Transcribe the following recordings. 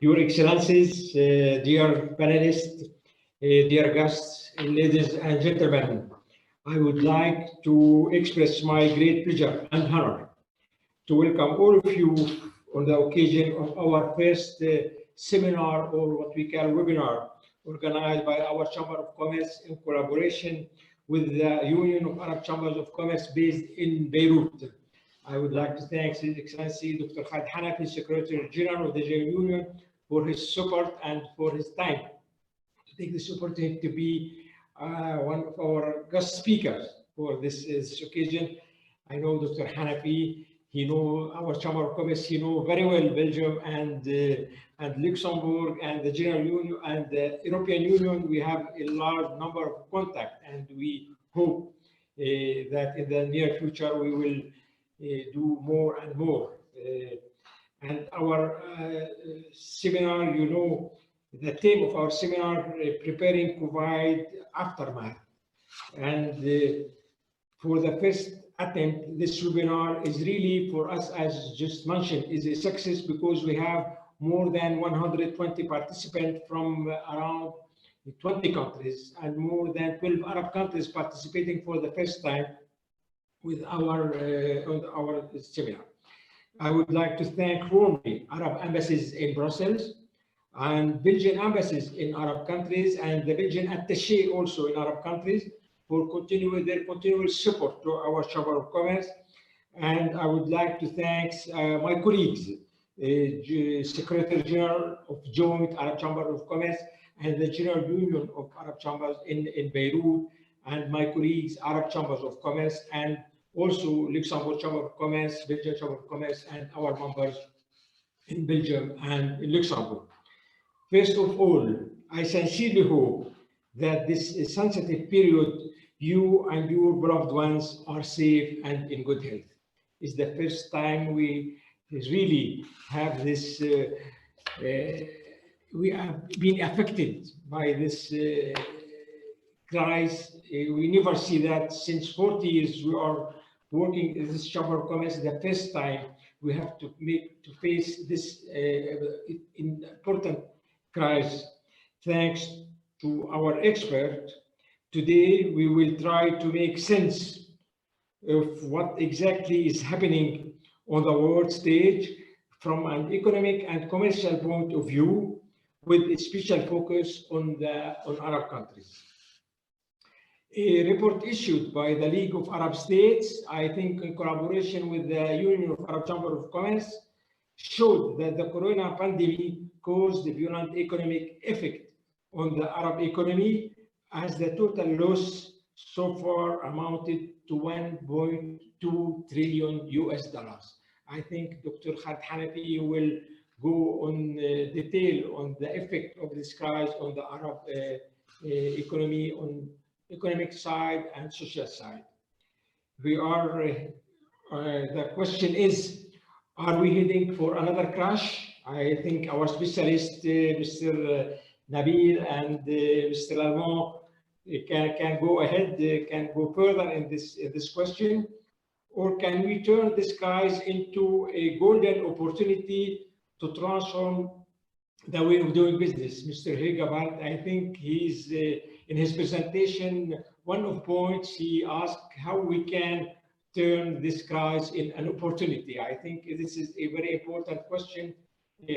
Your Excellencies, dear panelists, dear guests, ladies and gentlemen, I would like to express my great pleasure and honor to welcome all of you on the occasion of our first seminar, or what we call webinar, organized by our Chamber of Commerce in collaboration with the Union of Arab Chambers of Commerce based in Beirut. I would like to thank His Excellency Dr. Khaled HANAFI, Secretary General of the union, for his support and for his time to take this opportunity to be one of our guest speakers for this occasion. I know Dr. HANAFI, he knows our Chamber of Commerce, he knows very well Belgium and Luxembourg and the General Union and the European Union. We have a large number of contacts, and we hope that in the near future we will do more and more. And our seminar, you know, the theme of our seminar, preparing COVID aftermath. And for the first attempt, this webinar is really for us, as just mentioned, is a success because we have more than 120 participants from around 20 countries and more than 12 Arab countries participating for the first time with our seminar. I would like to thank warmly Arab embassies in Brussels and Belgian embassies in Arab countries and the Belgian attaché also in Arab countries for their continual support to our Chamber of Commerce. And I would like to thank my colleagues, Secretary General of Joint Arab Chamber of Commerce and the General Union of Arab Chambers in Beirut, and my colleagues, Arab Chambers of Commerce, and also Luxembourg Chamber of Commerce, Belgian Chamber of Commerce, and our members in Belgium and in Luxembourg. First of all, I sincerely hope that this sensitive period, you and your beloved ones are safe and in good health. It's the first time we really have this, we have been affected by this crisis. We never see that since 40 years we are working in this Chamber of Commerce. The first time we have to face this important crisis. Thanks to our expert, today we will try to make sense of what exactly is happening on the world stage from an economic and commercial point of view, with a special focus on Arab countries. A report issued by the League of Arab States, I think in collaboration with the Union of Arab Chamber of Commerce, showed that the corona pandemic caused a violent economic effect on the Arab economy, as the total loss so far amounted to $1.2 trillion US. I think Dr. Khaled HANAFI will go on detail on the effect of this crisis on the Arab economy, on economic side and social side. We are, the question is, are we heading for another crash? I think our specialist, Mr. Nabil and Mr. LALEMAN can go ahead, can go further in this question, or can we turn this crisis into a golden opportunity to transform the way of doing business? Mr. HUYGHEBAERT, I think he's in his presentation, one of the points he asked how we can turn this crisis in an opportunity. I think this is a very important question,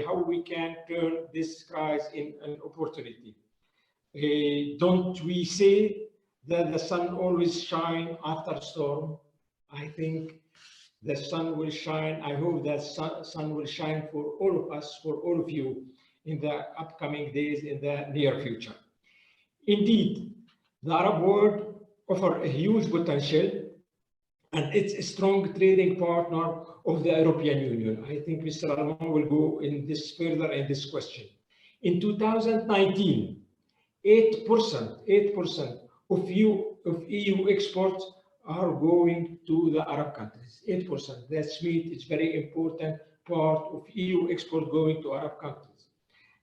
how we can turn this crisis in an opportunity. Don't we say that the sun always shines after a storm? I think the sun will shine. I hope that sun will shine for all of us, for all of you in the upcoming days, in the near future. Indeed, the Arab world offers a huge potential, and it's a strong trading partner of the European Union. I think Mr. LALEMAN will go in this further in this question. In 2019, 8% of EU exports are going to the Arab countries. 8%. That's means it's very important part of EU export going to Arab countries.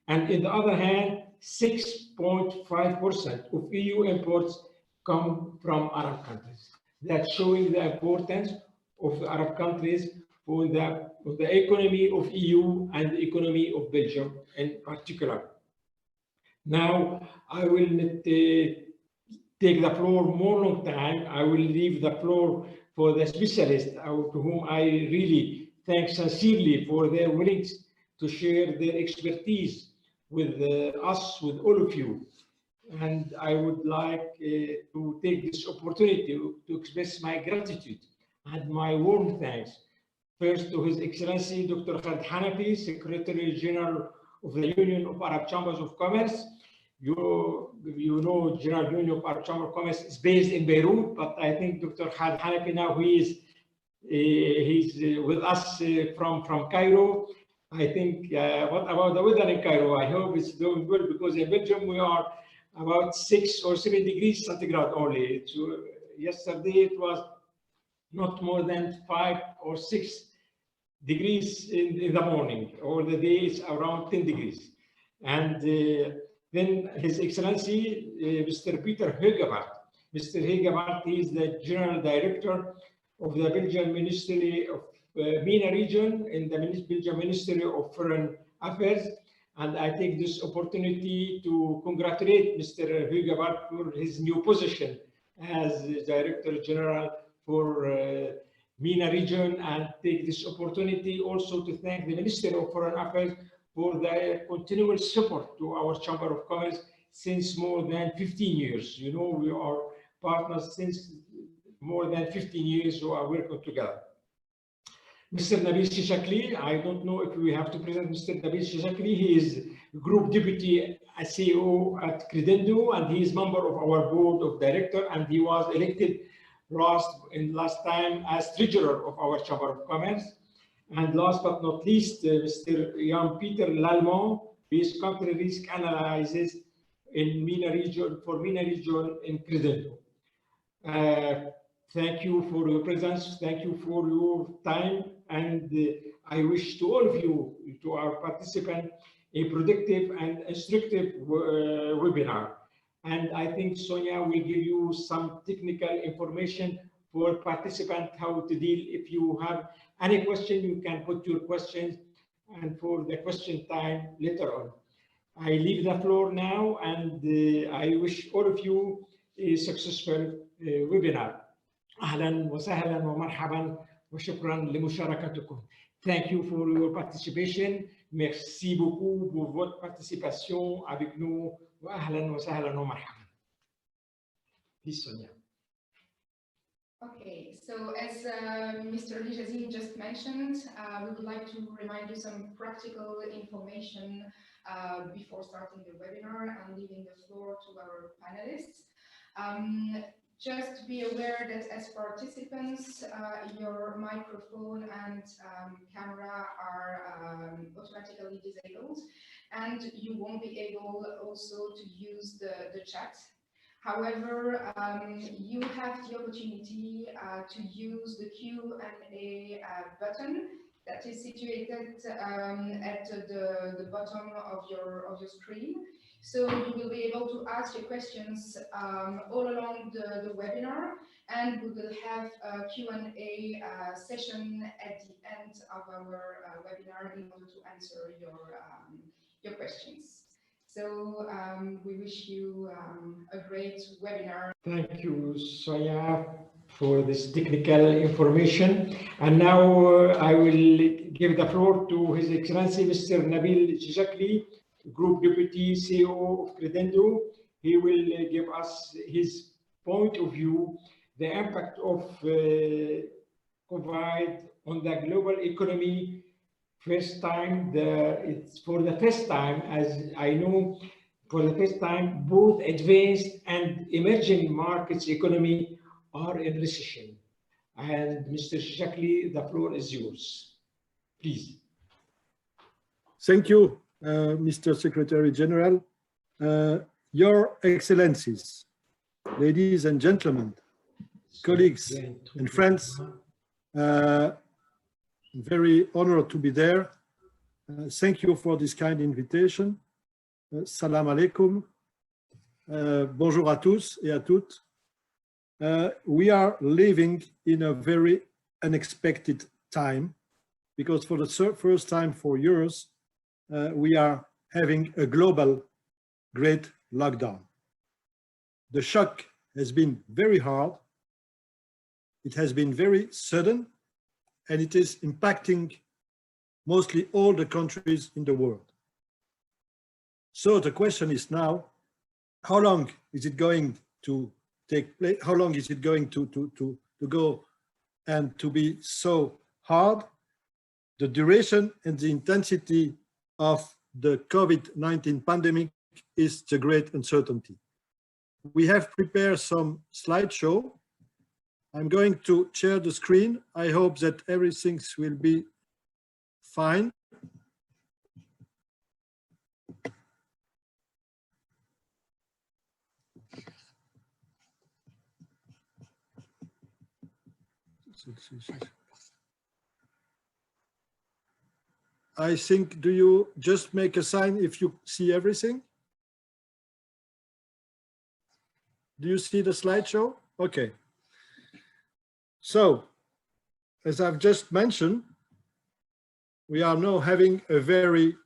And on the other hand, 6.5% of EU imports come from Arab countries. That's showing the importance of the Arab countries for the economy of EU and the economy of Belgium in particular. Now, I will not take the floor more long time. I will leave the floor for the specialists, to whom I really thank sincerely for their willingness to share their expertise with us, with all of you. And I would like to take this opportunity to express my gratitude and my warm thanks. First, to His Excellency Dr. Khaled HANAFI, Secretary General of the Union of Arab Chambers of Commerce. You know, General Union of Arab Chamber of Commerce is based in Beirut, but I think Dr. Khaled HANAFI now he's with us from Cairo. I think, what about the weather in Cairo? I hope it's doing good, because in Belgium we are about 6 or 7 degrees centigrade only. Yesterday it was not more than 5 or 6 degrees in the morning, or the day is around 10 degrees. And then His Excellency Mr. Peter HUYGHEBAERT. Mr. HUYGHEBAERT is the General Director of the Belgian Ministry of MENA region in the Belgian Ministry of Foreign Affairs. And I take this opportunity to congratulate Mr. HUYGHEBAERT for his new position as Director General for MENA region, and take this opportunity also to thank the Ministry of Foreign Affairs for their continual support to our Chamber of Commerce since more than 15 years. You know, we are partners since more than 15 years, who are working together. Mr. Nabil JIJAKLI, I don't know if we have to present Mr. Nabil JIJAKLI. He is Group Deputy CEO at Credendo, and he is member of our Board of Directors, and he was elected last time as Treasurer of our Chamber of Commerce. And last but not least, Mr. Jan-Pieter LALEMAN, who is Country Risk Analysis in MENA region, for MENA region in Credendo. Thank you for your presence. Thank you for your time. And I wish to all of you, to our participants, a productive and instructive webinar. And I think Sonia will give you some technical information for participants, how to deal. If you have any question, you can put your questions, and for the question time later on. I leave the floor now, and I wish all of you a successful webinar. أهلا وسهلا ومرحبا وشكرا لمشاركتكم. Thank you for your participation. Merci beaucoup pour votre participation avec nous. وأهلا وسهلا ومرحبا. Please, Sonia. Okay, so as Mr. Lijazim just mentioned, we would like to remind you some practical information before starting the webinar and leaving the floor to our panelists. Just be aware that as participants, your microphone and camera are automatically disabled, and you won't be able also to use the chat. However, you have the opportunity to use the Q&A button that is situated at the bottom of your screen. So you will be able to ask your questions all along the webinar, and we will have a Q&A session at the end of our webinar in order to answer your questions. So we wish you a great webinar. Thank you, Sonia, for this technical information. And now I will give the floor to His Excellency Mr. Nabil JIJAKLI, Group Deputy CEO of Credendo. He will give us his point of view, the impact of COVID on the global economy. First time, it's for the first time, as I know, for the first time, both advanced and emerging markets economy are in recession. And Mr. JIJAKLI, the floor is yours. Please. Thank you, Mr. Secretary General. Your Excellencies, ladies and gentlemen, colleagues and friends, very honored to be there. Thank you for this kind invitation. Salam alaikum. Bonjour à tous et à toutes. We are living in a very unexpected time because for the first time for years, we are having a global great lockdown. The shock has been very hard. It has been very sudden, and it is impacting mostly all the countries in the world. So the question is now, how long is it going to take place? How long is it going to go and to be so hard? The duration and the intensity of the COVID-19 pandemic is the great uncertainty. We have prepared some slideshow. I'm going to share the screen. I hope that everything will be fine. I think, do you just make a sign if you see everything? Do you see the slideshow? Okay. So, as I've just mentioned, we are now having a very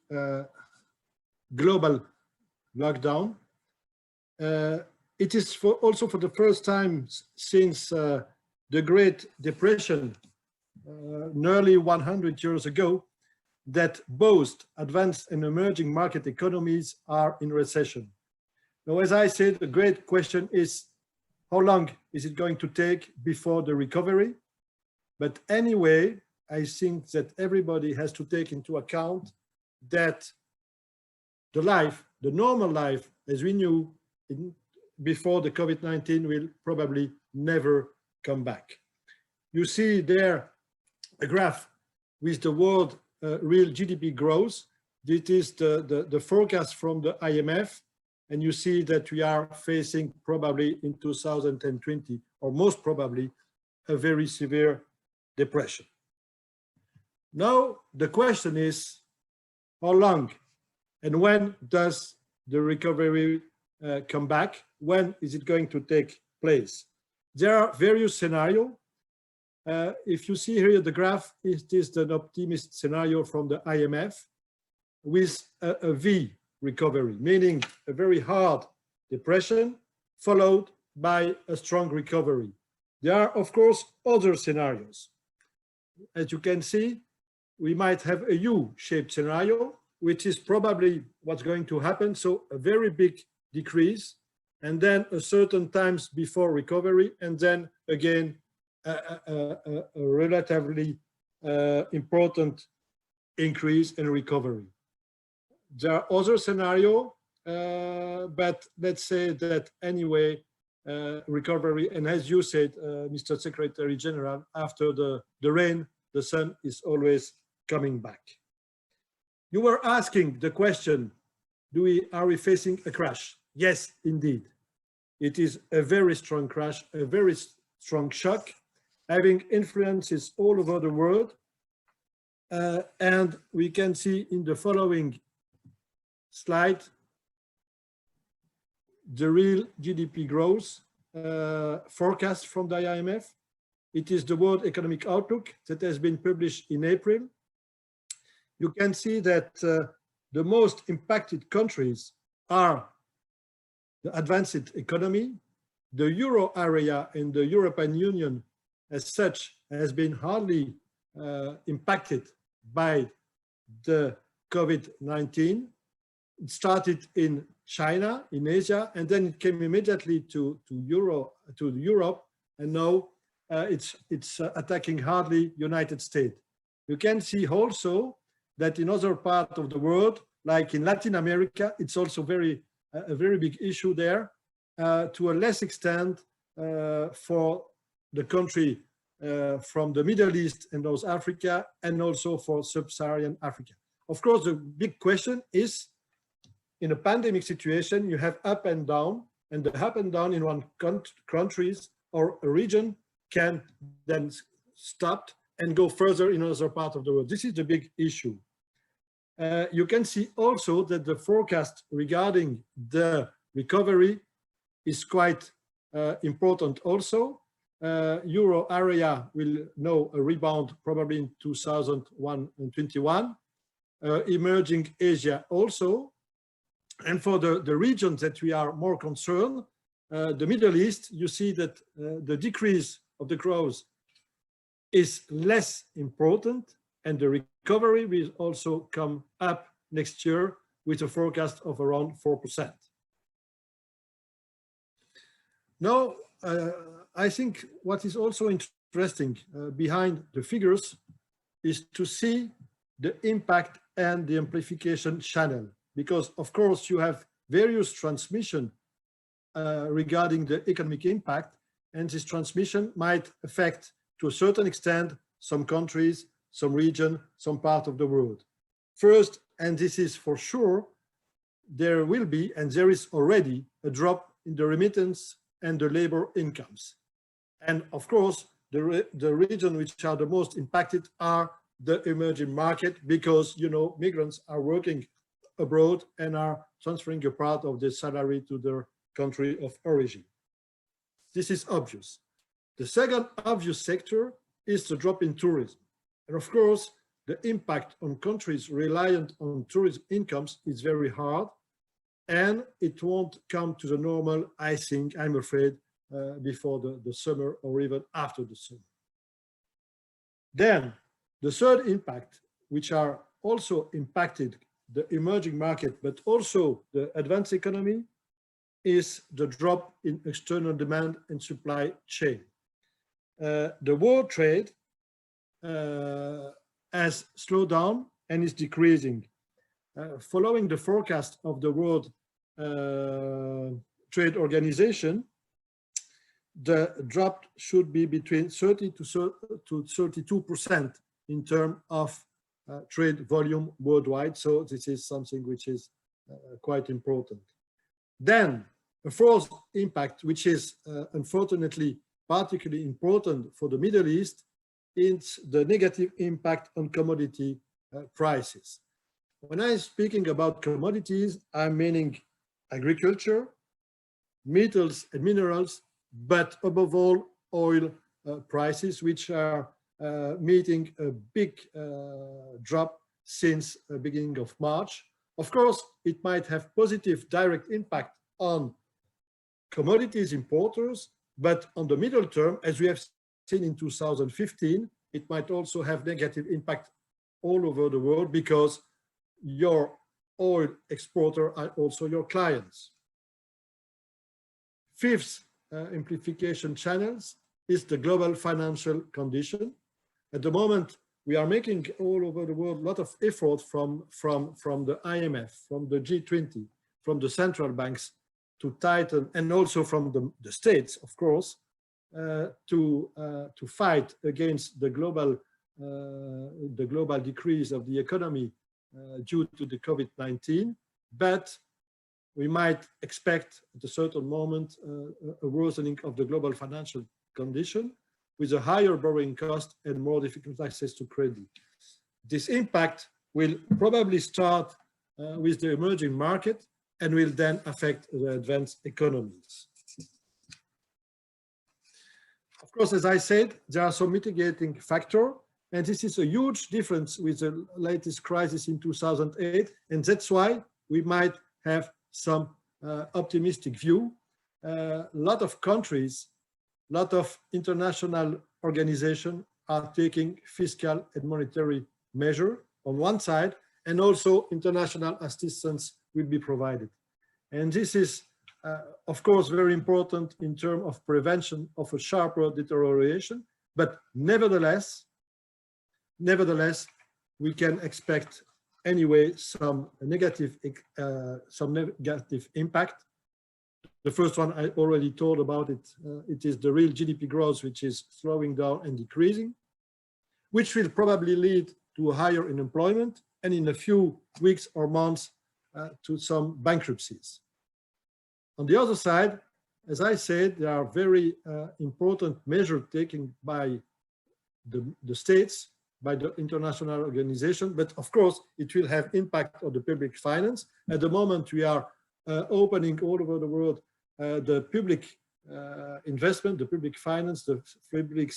global lockdown. It is also for the first time since the Great Depression, nearly 100 years ago, that both advanced and emerging market economies are in recession. Now, as I said, the great question is, how long is it going to take before the recovery? But anyway, I think that everybody has to take into account that the life, the normal life, as we knew before the COVID-19 will probably never come back. You see there a graph with the world real GDP growth. This is the forecast from the IMF. And you see that we are facing probably in 2020, or most probably, a very severe depression. Now, the question is, how long and when does the recovery come back? When is it going to take place? There are various scenarios. If you see here the graph, it is an optimist scenario from the IMF with a V recovery, meaning a very hard depression followed by a strong recovery. There are, of course, other scenarios. As you can see, we might have a U-shaped scenario, which is probably what's going to happen. So a very big decrease, and then a certain times before recovery, and then again, a relatively important increase in recovery. There are other scenarios, but let's say that anyway, recovery, and as you said, Mr. Secretary General, after the rain, the sun is always coming back. You were asking the question, are we facing a crash? Yes, indeed. It is a very strong crash, a very strong shock, having influences all over the world. And we can see in the following slide the real GDP growth forecast from the IMF. It is the World Economic Outlook that has been published in April. You can see that the most impacted countries are the advanced economy. The euro area and the European Union as such has been hardly impacted by the COVID-19. It started in China, in Asia, and then it came immediately to Europe, and now it's attacking hardly United States. You can see also that in other parts of the world, like in Latin America, it's also a very big issue there, to a less extent for the country from the Middle East and North Africa, and also for Sub-Saharan Africa. Of course, the big question is, in a pandemic situation, you have up and down, and the up and down in one countries or a region can then stop and go further in other parts of the world. This is the big issue. You can see also that the forecast regarding the recovery is quite important also. Euro area will know a rebound probably in 2021. Emerging Asia also. And for the regions that we are more concerned, the Middle East, you see that the decrease of the growth is less important, and the recovery will also come up next year with a forecast of around 4%. Now, I think what is also interesting behind the figures is to see the impact and the amplification channel, because of course you have various transmission regarding the economic impact, and this transmission might affect to a certain extent some countries, some region, some part of the world. First, and this is for sure, there will be, and there is already, a drop in the remittance and the labor incomes. And of course, the region which are the most impacted are the emerging market, because, you know, migrants are working abroad and are transferring a part of their salary to their country of origin. This is obvious. The second obvious sector is the drop in tourism. And of course, the impact on countries reliant on tourism incomes is very hard, and it won't come to the normal, I think, I'm afraid, before the summer or even after the summer. Then the third impact, which are also impacted the emerging market, but also the advanced economy, is the drop in external demand and supply chain. The world trade has slowed down and is decreasing. Following the forecast of the World Trade Organization, the drop should be between 30 to 32% in terms of trade volume worldwide. So this is something which is quite important. Then a fourth impact, which is unfortunately particularly important for the Middle East, is the negative impact on commodity prices. When I'm speaking about commodities, I'm meaning agriculture, metals and minerals, but above all, oil prices, which are meeting a big drop since the beginning of March. Of course, it might have positive direct impact on commodities importers, but on the middle term, as we have seen in 2015, it might also have negative impact all over the world, because your oil exporter are also your clients. Fifth amplification channels is the global financial condition. At the moment, we are making all over the world a lot of effort from the IMF, from the G20, from the central banks to tighten, and also from the states, of course, to fight against the global decrease of the economy due to the COVID-19. But we might expect at a certain moment a worsening of the global financial condition with a higher borrowing cost and more difficult access to credit. This impact will probably start with the emerging market and will then affect the advanced economies. Of course, as I said, there are some mitigating factors, and this is a huge difference with the latest crisis in 2008, and that's why we might have some optimistic view. A lot of countries, a lot of international organizations are taking fiscal and monetary measures on one side, and also international assistance will be provided. And this is, of course, very important in terms of prevention of a sharper deterioration, but nevertheless, we can expect anyway some negative impact. The first one I already told about it. It is the real GDP growth, which is slowing down and decreasing, which will probably lead to a higher unemployment, and in a few weeks or months to some bankruptcies. On the other side, as I said, there are very important measures taken by the states, by the international organization, but of course it will have impact on the public finance. At the moment we are opening all over the world the public investment, the public finance, the public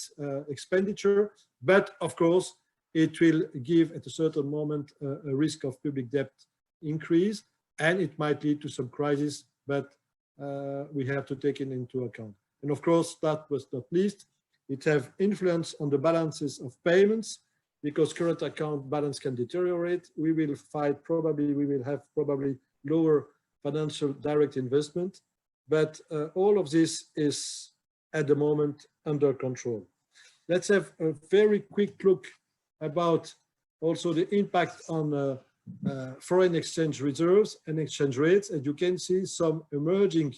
expenditure, but of course it will give at a certain moment a risk of public debt increase, and it might lead to some crisis, but we have to take it into account. And of course, that was not least, it have influence on the balances of payments, because current account balance can deteriorate. We will have probably lower financial direct investment, but all of this is at the moment under control. Let's have a very quick look about also the impact on foreign exchange reserves and exchange rates. And you can see some emerging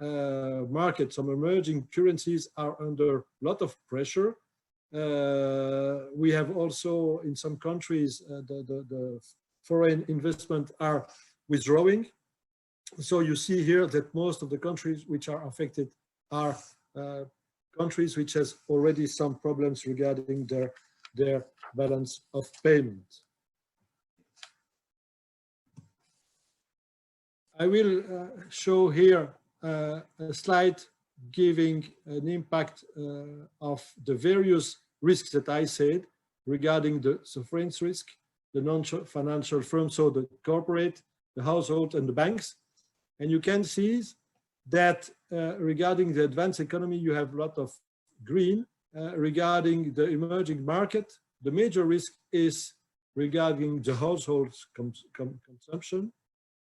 markets, some emerging currencies are under a lot of pressure. We have also in some countries the foreign investment are withdrawing. So you see here that most of the countries which are affected are countries which has already some problems regarding their balance of payment. I will show here a slide giving an impact of the various risks that I said regarding the sovereign risk, the non-financial firms, so the corporate, the household, and the banks. And you can see that regarding the advanced economy, you have a lot of green. Regarding the emerging market, the major risk is regarding the households consumption,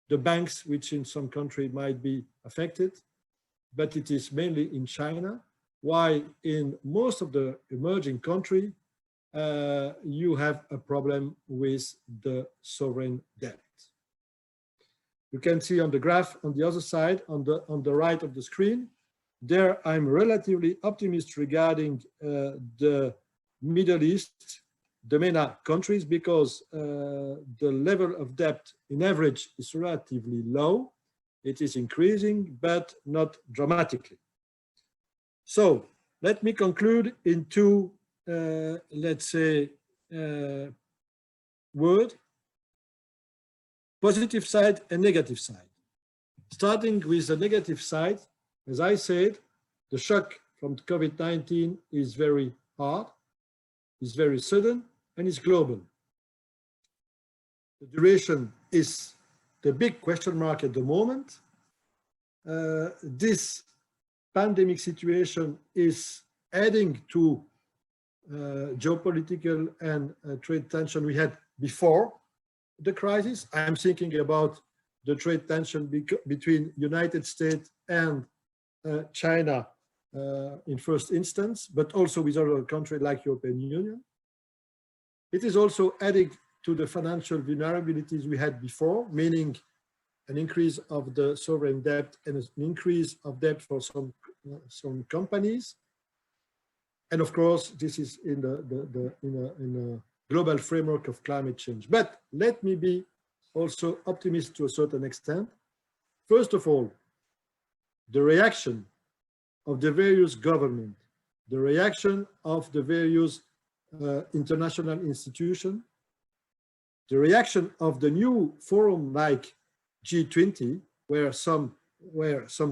the banks, which in some country might be affected, but it is mainly in China, while in most of the emerging country, you have a problem with the sovereign debt. You can see on the graph on the other side, on the right of the screen, there I'm relatively optimistic regarding the Middle East, the MENA countries, because the level of debt in average is relatively low. It is increasing, but not dramatically. So let me conclude in two, let's say, words: positive side and negative side. Starting with the negative side, as I said, the shock from COVID-19 is very hard, is very sudden, and is global. The duration is the big question mark at the moment. This pandemic situation is adding to geopolitical and trade tension we had before the crisis. I'm thinking about the trade tension between United States and China in first instance, but also with other countries like European Union. It is also adding to the financial vulnerabilities we had before, meaning an increase of the sovereign debt and an increase of debt for some companies. And of course, this is in a global framework of climate change. But let me be also optimistic to a certain extent. First of all, the reaction of the various governments, the reaction of the various international institutions, the reaction of the new forum like G20, where some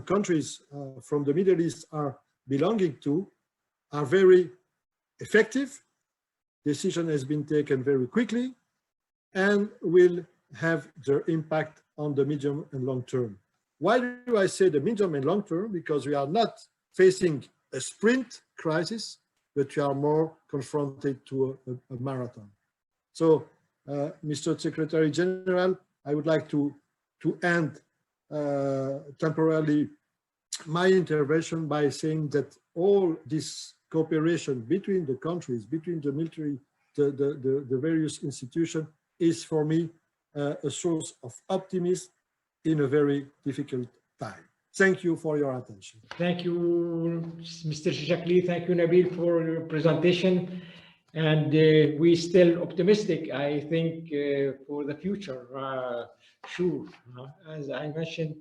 countries from the Middle East are belonging to, are very effective. Decision has been taken very quickly and will have their impact on the medium and long term. Why do I say the medium and long term? Because we are not facing a sprint crisis, but we are more confronted to a marathon. So, Mr. Secretary General, I would like to end temporarily my intervention by saying that all this cooperation between the countries, between the military, the various institutions, is for me a source of optimism in a very difficult time. Thank you for your attention. Thank you, Mr. JIJAKLI. Thank you, Nabil, for your presentation. And we're still optimistic, I think, for the future. Sure, as I mentioned,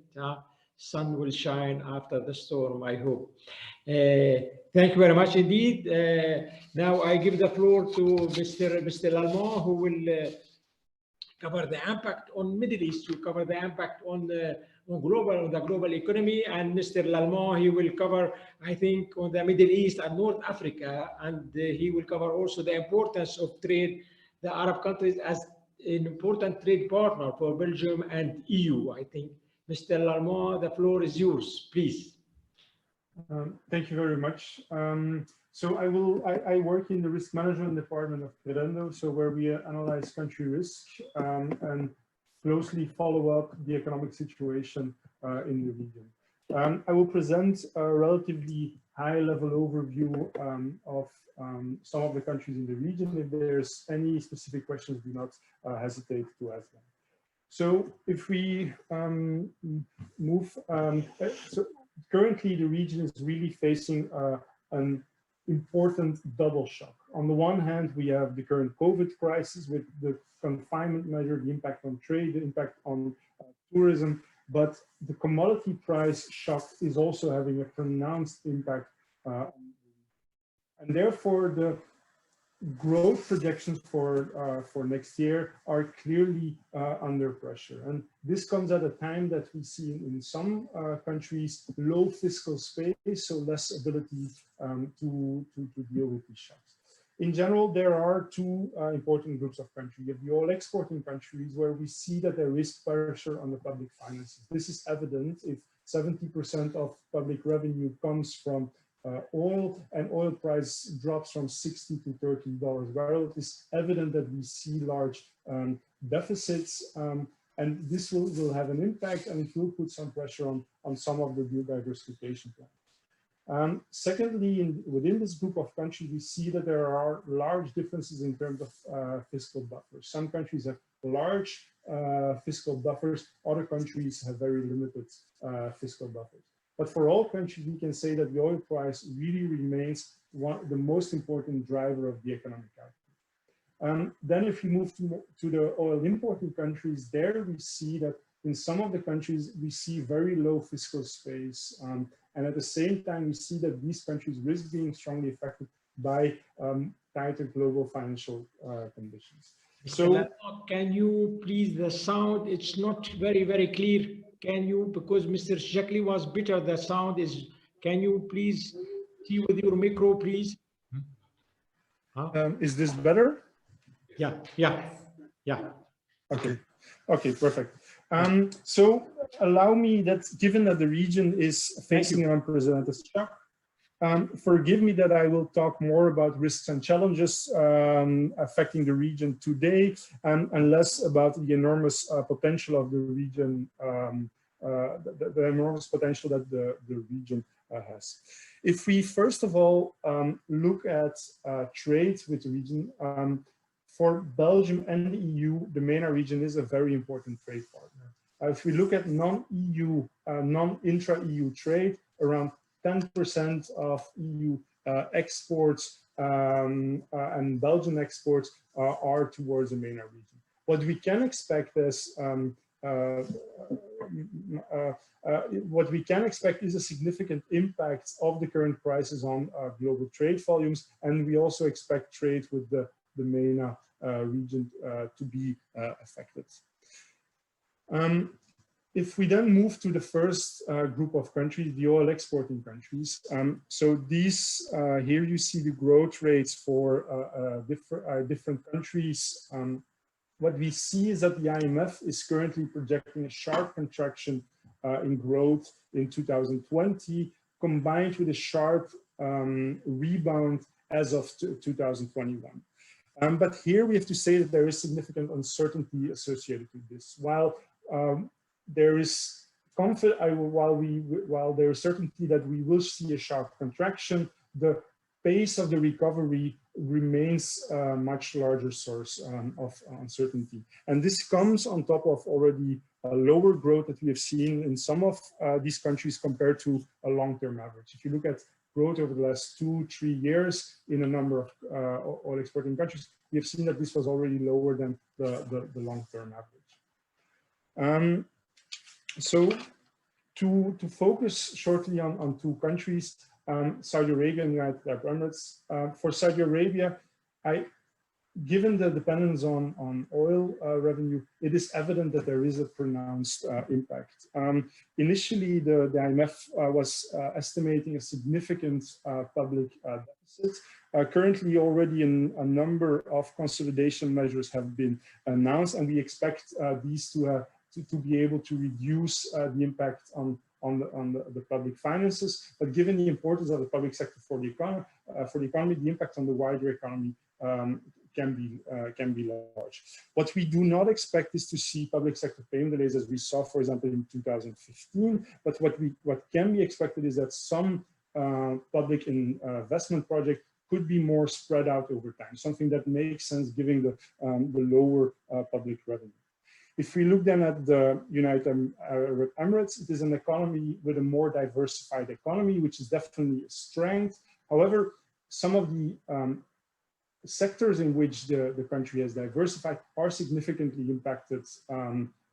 sun will shine after the storm, I hope. Thank you very much indeed. Now I give the floor to Mr. LALEMAN, who will cover the impact on Middle East, to cover the impact on on the global economy, and Mr. LALEMAN, he will cover, I think, on the Middle East and North Africa, and he will cover also the importance of trade, the Arab countries as an important trade partner for Belgium and EU, I think. Mr. LALEMAN, the floor is yours, please. Thank you very much. So I work in the risk management department of Credendo, so where we analyze country risk and closely follow up the economic situation in the region. I will present a relatively high-level overview of some of the countries in the region. If there's any specific questions, do not hesitate to ask them. So if we move, so currently the region is really facing an important double shock. On the one hand, we have the current COVID crisis with the confinement measure, the impact on trade, the impact on tourism, but the commodity price shock is also having a pronounced impact and therefore the growth projections for next year are clearly under pressure. And this comes at a time that we see in some countries low fiscal space, so less ability to deal with these shocks. In general, there are two important groups of countries. You have the oil exporting countries where we see that there is pressure on the public finances. This is evident if 70% of public revenue comes from oil, and oil price drops from $60 to $30 a barrel. It is evident that we see large deficits, and this will have an impact, and it will put some pressure on some of the diversification plans. Secondly, within this group of countries, we see that there are large differences in terms of fiscal buffers. Some countries have large fiscal buffers, other countries have very limited fiscal buffers. But for all countries, we can say that the oil price really remains the most important driver of the economic output. Then if we move to the oil importing countries, there we see that in some of the countries, we see very low fiscal space. And at the same time, we see that these countries risk being strongly affected by tighter global financial conditions. So can you please, the sound, it's not very, very clear. Can you, because Mr. JIJAKLI was better, the sound is, can you please see with your micro, please? is this better? Yeah. Okay, perfect. So allow me that, given that the region is facing an unprecedented shock, forgive me that I will talk more about risks and challenges affecting the region today, and less about the enormous potential of the region, the enormous potential that the region has. If we first of all look at trade with the region, for Belgium and the EU, the MENA region is a very important trade partner. If we look at non-EU, non-intra-EU trade, around 10% of EU exports and Belgian exports are towards the MENA region. What we can expect is a significant impact of the current crisis on global trade volumes, and we also expect trade with the MENA region to be affected. If we then move to the first group of countries, the oil exporting countries, so these, here you see the growth rates for different countries. What we see is that the IMF is currently projecting a sharp contraction in growth in 2020, combined with a sharp rebound as of 2021. But here we have to say that there is significant uncertainty associated with this. While there is while there is certainty that we will see a sharp contraction, the pace of the recovery remains a much larger source of uncertainty. And this comes on top of already a lower growth that we have seen in some of these countries compared to a long-term average. If you look at growth over the last 2-3 years in a number of oil exporting countries, we have seen that this was already lower than the long-term average. So to focus shortly on two countries, Saudi Arabia and United Arab Emirates. For Saudi Arabia, given the dependence on oil revenue, it is evident that there is a pronounced impact. Initially, the IMF was estimating a significant public deficit. Currently, already a number of consolidation measures have been announced, and we expect these to be able to reduce the impact on the public finances. But given the importance of the public sector for the economy, the impact on the wider economy can be large. What we do not expect is to see public sector payment delays as we saw, for example, in 2015. But what can be expected is that some public investment projects could be more spread out over time, something that makes sense given the lower public revenue. If we look then at the United Arab Emirates, it is an economy with a more diversified economy, which is definitely a strength. However, some of the sectors in which the country has diversified are significantly impacted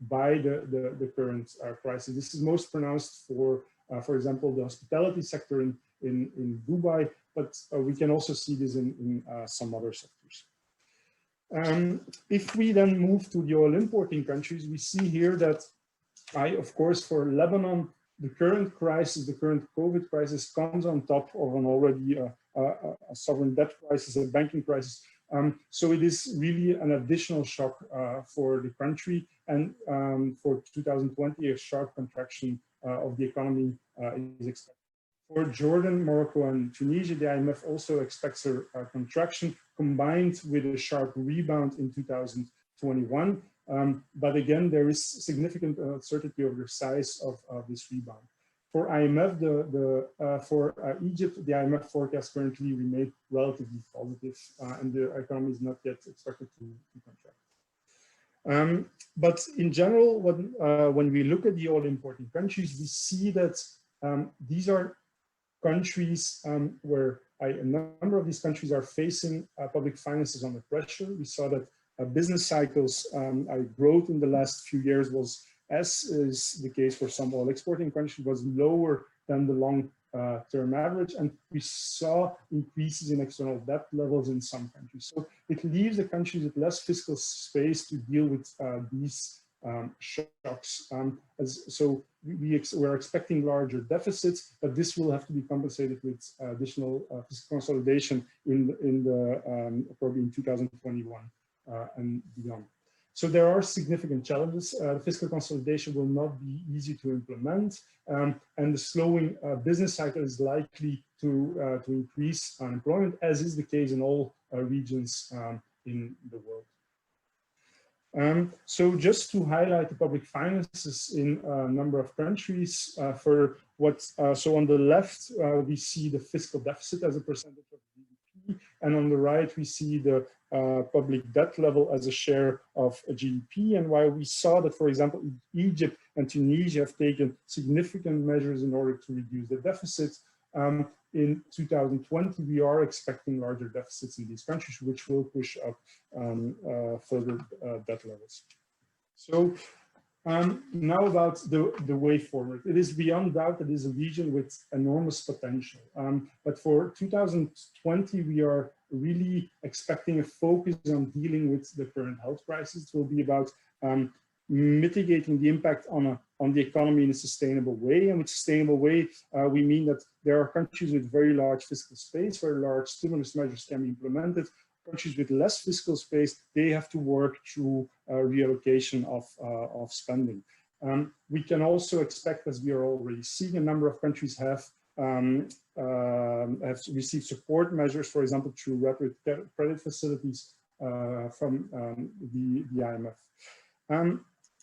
by the current crisis. This is most pronounced for example, the hospitality sector in Dubai, but we can also see this in some other sectors. If we then move to the oil importing countries, we see here that, of course, for Lebanon, the current crisis, the current COVID crisis comes on top of an already a sovereign debt crisis, a banking crisis. So it is really an additional shock for the country, and for 2020, a sharp contraction of the economy is expected. For Jordan, Morocco, and Tunisia, the IMF also expects a contraction combined with a sharp rebound in 2021. But again, there is significant uncertainty over the size of this rebound. For IMF, for Egypt, the IMF forecast currently remains relatively positive, and the economy is not yet expected to contract. But in general, when we look at the oil importing countries, we see that these are countries where a number of these countries are facing public finances under pressure. We saw that business cycles growth in the last few years was, as is the case for some oil exporting countries, was lower than the long-term average, and we saw increases in external debt levels in some countries. So it leaves the countries with less fiscal space to deal with these shocks. So we're expecting larger deficits, but this will have to be compensated with additional fiscal consolidation probably in 2021 and beyond. So there are significant challenges. Fiscal consolidation will not be easy to implement, and the slowing business cycle is likely to increase unemployment, as is the case in all regions in the world. So just to highlight the public finances in a number of countries, so on the left, we see the fiscal deficit as a percentage of GDP, and on the right, we see the public debt level as a share of GDP. And while we saw that, for example, Egypt and Tunisia have taken significant measures in order to reduce the deficit, in 2020, we are expecting larger deficits in these countries, which will push up further debt levels. So now about the way forward. It is beyond doubt that it is a region with enormous potential. But for 2020, we are really expecting a focus on dealing with the current health crisis. It will be about mitigating the impact on the economy in a sustainable way. And with sustainable way, we mean that there are countries with very large fiscal space where large stimulus measures can be implemented. Countries with less fiscal space, they have to work through reallocation of spending. We can also expect, as we are already seeing, a number of countries have received support measures, for example, through rapid credit facilities from the IMF.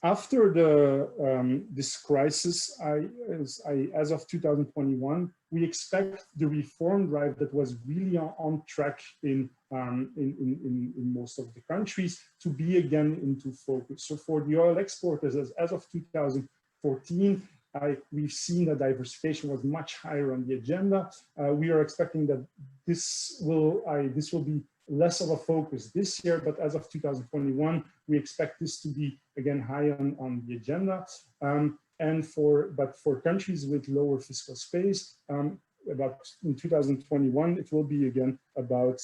After this crisis, as of 2021, we expect the reform drive that was really on track in most of the countries to be again into focus. So for the oil exporters, as of 2014, we've seen that diversification was much higher on the agenda. We are expecting that this will be less of a focus this year, but as of 2021, we expect this to be again high on the agenda. But for countries with lower fiscal space, in 2021, it will be again about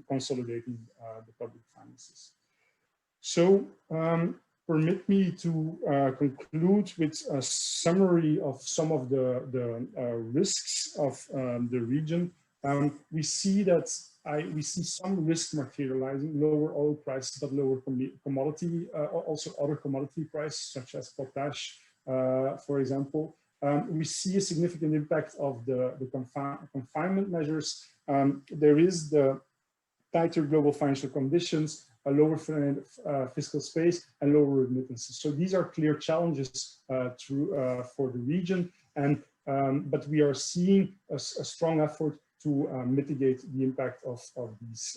consolidating the public finances. So permit me to conclude with a summary of some of the risks of the region. We see that we see some risk materializing, lower oil prices, but lower commodity, also other commodity prices such as potash, for example. We see a significant impact of the confinement measures. There is the tighter global financial conditions, a lower fiscal space, and lower remittances. So these are clear challenges for the region, and but we are seeing a strong effort to mitigate the impact of these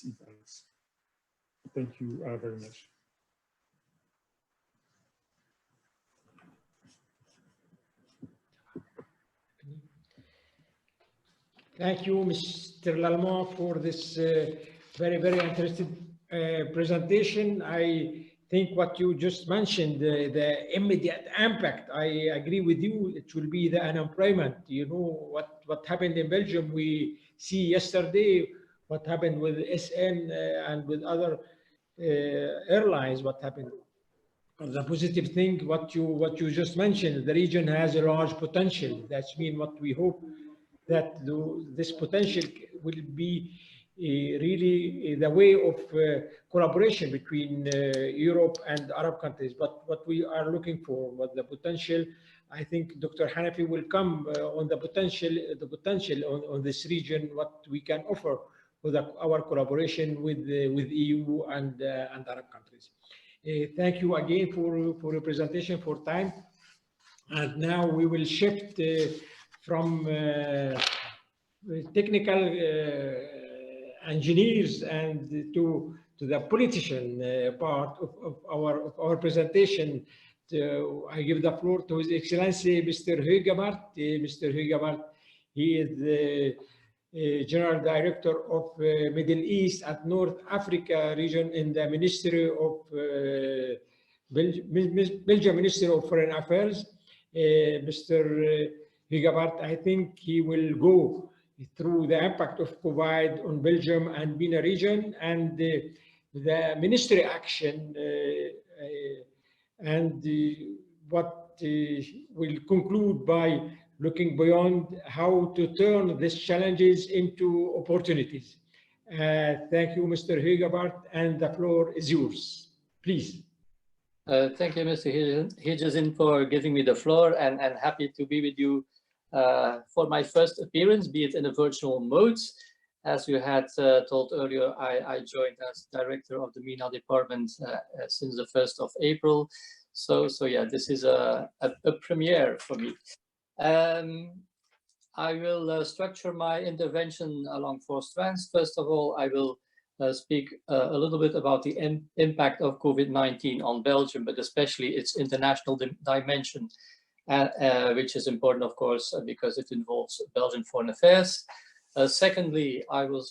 events. Thank you very much. Thank you, Mr. Lallemant, for this very, very interesting presentation. I think what you just mentioned, the immediate impact, I agree with you, it will be the unemployment. You know, what happened in Belgium, we see yesterday what happened with SN and with other airlines, what happened. The positive thing, what you just mentioned, the region has a large potential. That's mean what we hope that this potential will be really the way of collaboration between Europe and Arab countries. But what we are looking for, what the potential, I think Dr. HANAFI will come on the potential on this region, what we can offer with our collaboration with EU and Arab countries. Thank you again for your presentation, for time. And now we will shift from technical engineers and to the politician part of our presentation. I give the floor to His Excellency Mr. HUYGHEBAERT. Mr. HUYGHEBAERT, he is the General Director of Middle East and North Africa region in the Ministry of Belgium Ministry of Foreign Affairs. Mr. HUYGHEBAERT, I think he will go through the impact of COVID on Belgium and MENA region and the ministry action and what will conclude by looking beyond how to turn these challenges into opportunities. Thank you, Mr. HUYGHEBAERT, and the floor is yours. Please. Thank you, Mr. Hijazin, for giving me the floor, and happy to be with you for my first appearance, be it in a virtual mode. As you had told earlier, I joined as director of the MENA department since the 1st of April. So yeah, this is a premiere for me. I will structure my intervention along 4 strands. First of all, I will speak a little bit about the impact of COVID-19 on Belgium, but especially its international dimension, which is important, of course, because it involves Belgian foreign affairs. Secondly, I will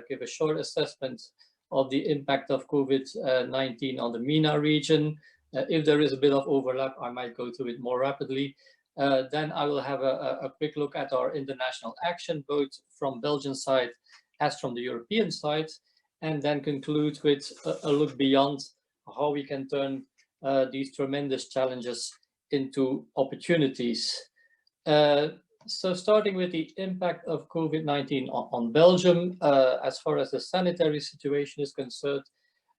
give a short assessment of the impact of COVID-19 on the MENA region. If there is a bit of overlap, I might go through it more rapidly. Then I will have a quick look at our international action, both from Belgian side as from the European side, and then conclude with a look beyond how we can turn these tremendous challenges into opportunities. So starting with the impact of COVID-19 on Belgium, as far as the sanitary situation is concerned,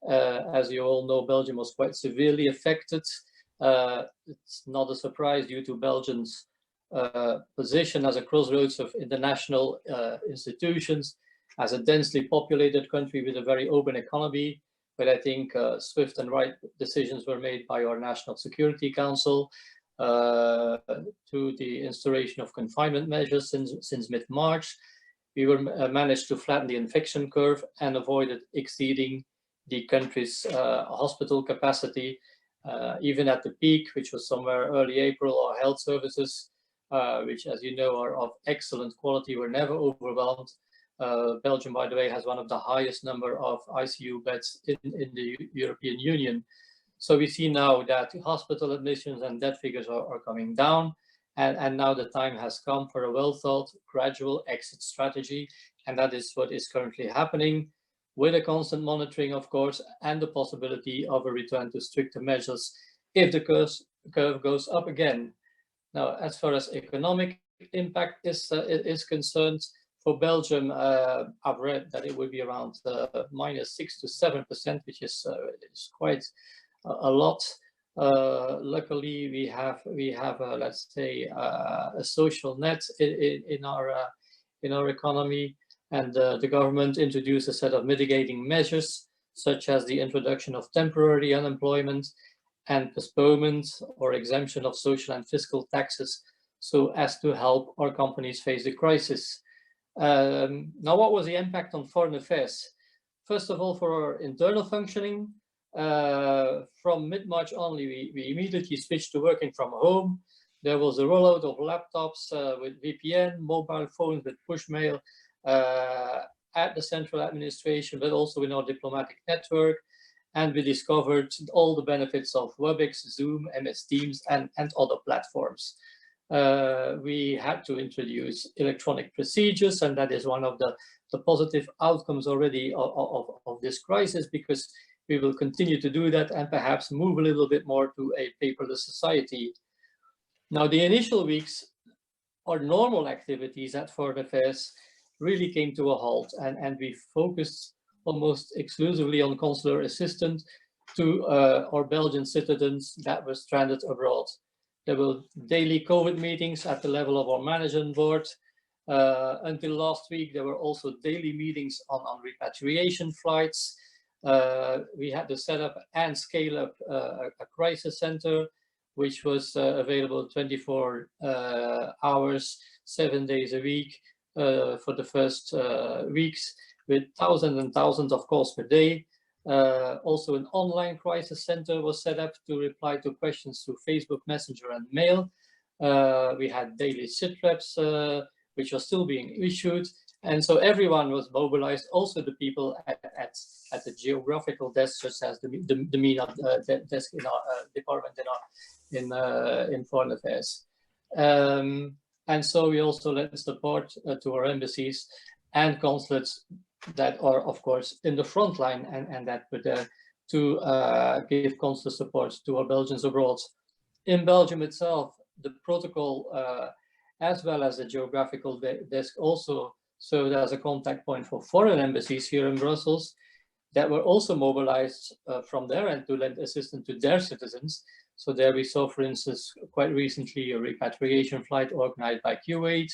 as you all know, Belgium was quite severely affected. It's not a surprise due to Belgium's position as a crossroads of international institutions, as a densely populated country with a very open economy. But I think swift and right decisions were made by our National Security Council to the instauration of confinement measures since mid-March. We were managed to flatten the infection curve and avoided exceeding the country's hospital capacity. Even at the peak, which was somewhere early April, our health services, which, as you know, are of excellent quality, were never overwhelmed. Belgium, by the way, has one of the highest number of ICU beds in the European Union. So we see now that hospital admissions and death figures are coming down. And now the time has come for a well-thought, gradual exit strategy. And that is what is currently happening, with a constant monitoring, of course, and the possibility of a return to stricter measures if the curve goes up again. Now, as far as economic impact is concerned, for Belgium, I've read that it would be around -6 to 7%, which is quite a lot. Luckily, we have let's say a social net in our economy, and the government introduced a set of mitigating measures, such as the introduction of temporary unemployment and postponement or exemption of social and fiscal taxes, so as to help our companies face the crisis. Now, what was the impact on foreign affairs? First of all, for our internal functioning, from mid-March only, we immediately switched to working from home. There was a rollout of laptops with VPN, mobile phones with push mail at the central administration, but also in our diplomatic network. And we discovered all the benefits of WebEx, Zoom, MS Teams, and other platforms. We had to introduce electronic procedures, and that is one of the positive outcomes already of this crisis, because we will continue to do that and perhaps move a little bit more to a paperless society. Now, the initial weeks, our normal activities at Foreign Affairs really came to a halt, and we focused almost exclusively on consular assistance to our Belgian citizens that were stranded abroad. There were daily COVID meetings at the level of our management board. Until last week, there were also daily meetings on repatriation flights. We had to set up and scale up a crisis center, which was available 24 hours, 7 days a week for the first weeks, with thousands and thousands of calls per day. Also, an online crisis center was set up to reply to questions through Facebook Messenger and mail. We had daily sit reps, which are still being issued. And so everyone was mobilized, also the people at the geographical desk, such as the MENA desk in our department in Foreign Affairs. And so we also lent support to our embassies and consulates that are, of course, in the front line and that were there to give consular support to our Belgians abroad. In Belgium itself, the protocol, as well as the geographical desk, also served as a contact point for foreign embassies here in Brussels that were also mobilized from their end to lend assistance to their citizens. So there we saw, for instance, quite recently a repatriation flight organized by Kuwait.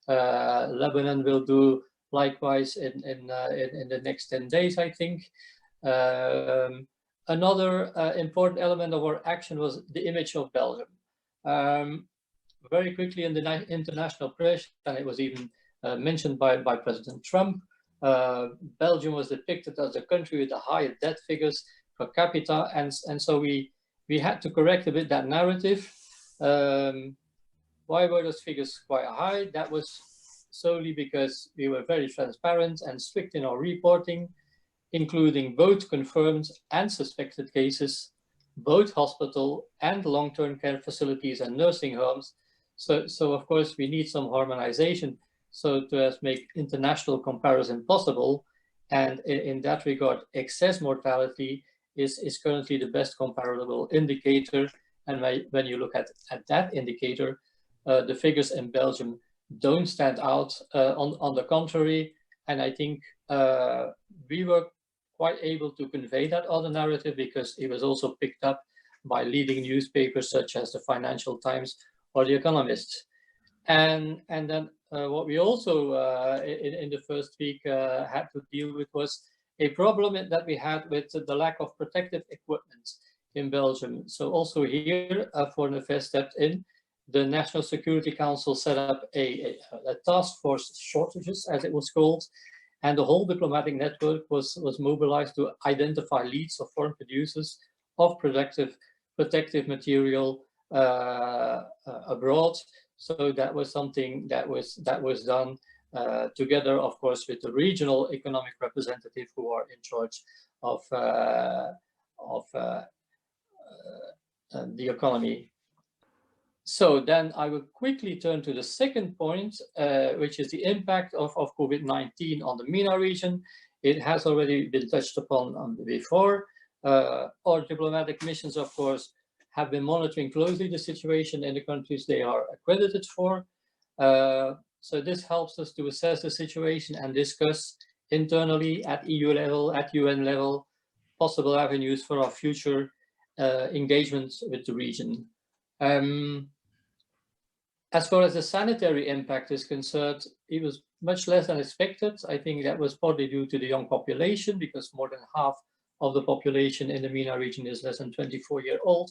Lebanon will do likewise in the next 10 days, I think. Another important element of our action was the image of Belgium. Very quickly in the international press, and it was even mentioned by President Trump, Belgium was depicted as a country with the highest debt figures per capita, and so we had to correct a bit that narrative. Why were those figures quite high? That was solely because we were very transparent and strict in our reporting, including both confirmed and suspected cases, both hospital and long-term care facilities and nursing homes. So of course we need some harmonization so to make international comparison possible. And in that regard, excess mortality is currently the best comparable indicator. And when you look at that indicator, the figures in Belgium don't stand out. On the contrary, and I think we were quite able to convey that other narrative because it was also picked up by leading newspapers such as the Financial Times or the Economist. And then what we also in the first week had to deal with was a problem that we had with the lack of protective equipment in Belgium. So also here, Foreign Affairs stepped in. The National Security Council set up a task force shortages, as it was called, and the whole diplomatic network was mobilized to identify leads of foreign producers of protective material abroad. So that was something that was done together, of course, with the regional economic representative who are in charge of the economy. So then I will quickly turn to the second point, which is the impact of COVID-19 on the MENA region. It has already been touched upon before. Our diplomatic missions, of course, have been monitoring closely the situation in the countries they are accredited for. So this helps us to assess the situation and discuss internally at EU level, at UN level, possible avenues for our future engagements with the region. As far as the sanitary impact is concerned, it was much less than expected. I think that was partly due to the young population, because more than half of the population in the MENA region is less than 24-year-old,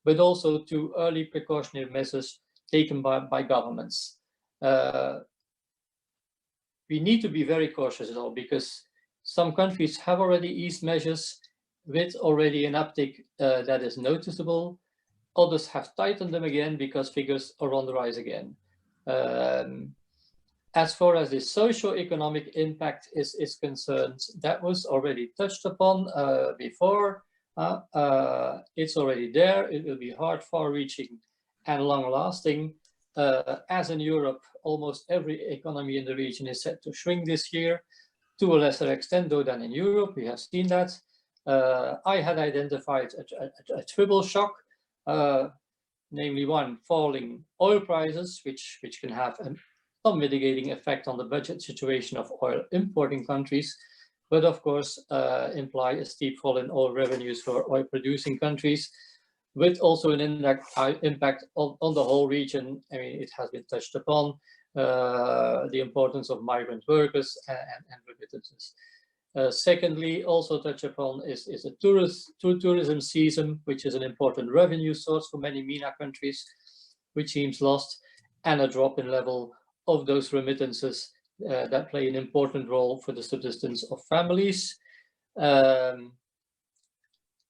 but also to early precautionary measures taken by governments. We need to be very cautious though, because some countries have already eased measures with already an uptick that is noticeable. Others have tightened them again because figures are on the rise again. As far as the socio-economic impact is concerned, that was already touched upon before. It's already there. It will be hard, far-reaching and long-lasting. As in Europe, almost every economy in the region is set to shrink this year, to a lesser extent though than in Europe. We have seen that. I had identified a triple shock. Namely, one, falling oil prices, which can have some mitigating effect on the budget situation of oil importing countries, but of course imply a steep fall in oil revenues for oil producing countries, with also an impact on the whole region. I mean, it has been touched upon, the importance of migrant workers and remittances. Secondly, also touch upon is a tourism season, which is an important revenue source for many MENA countries, which seems lost, and a drop in level of those remittances that play an important role for the subsistence of families. Then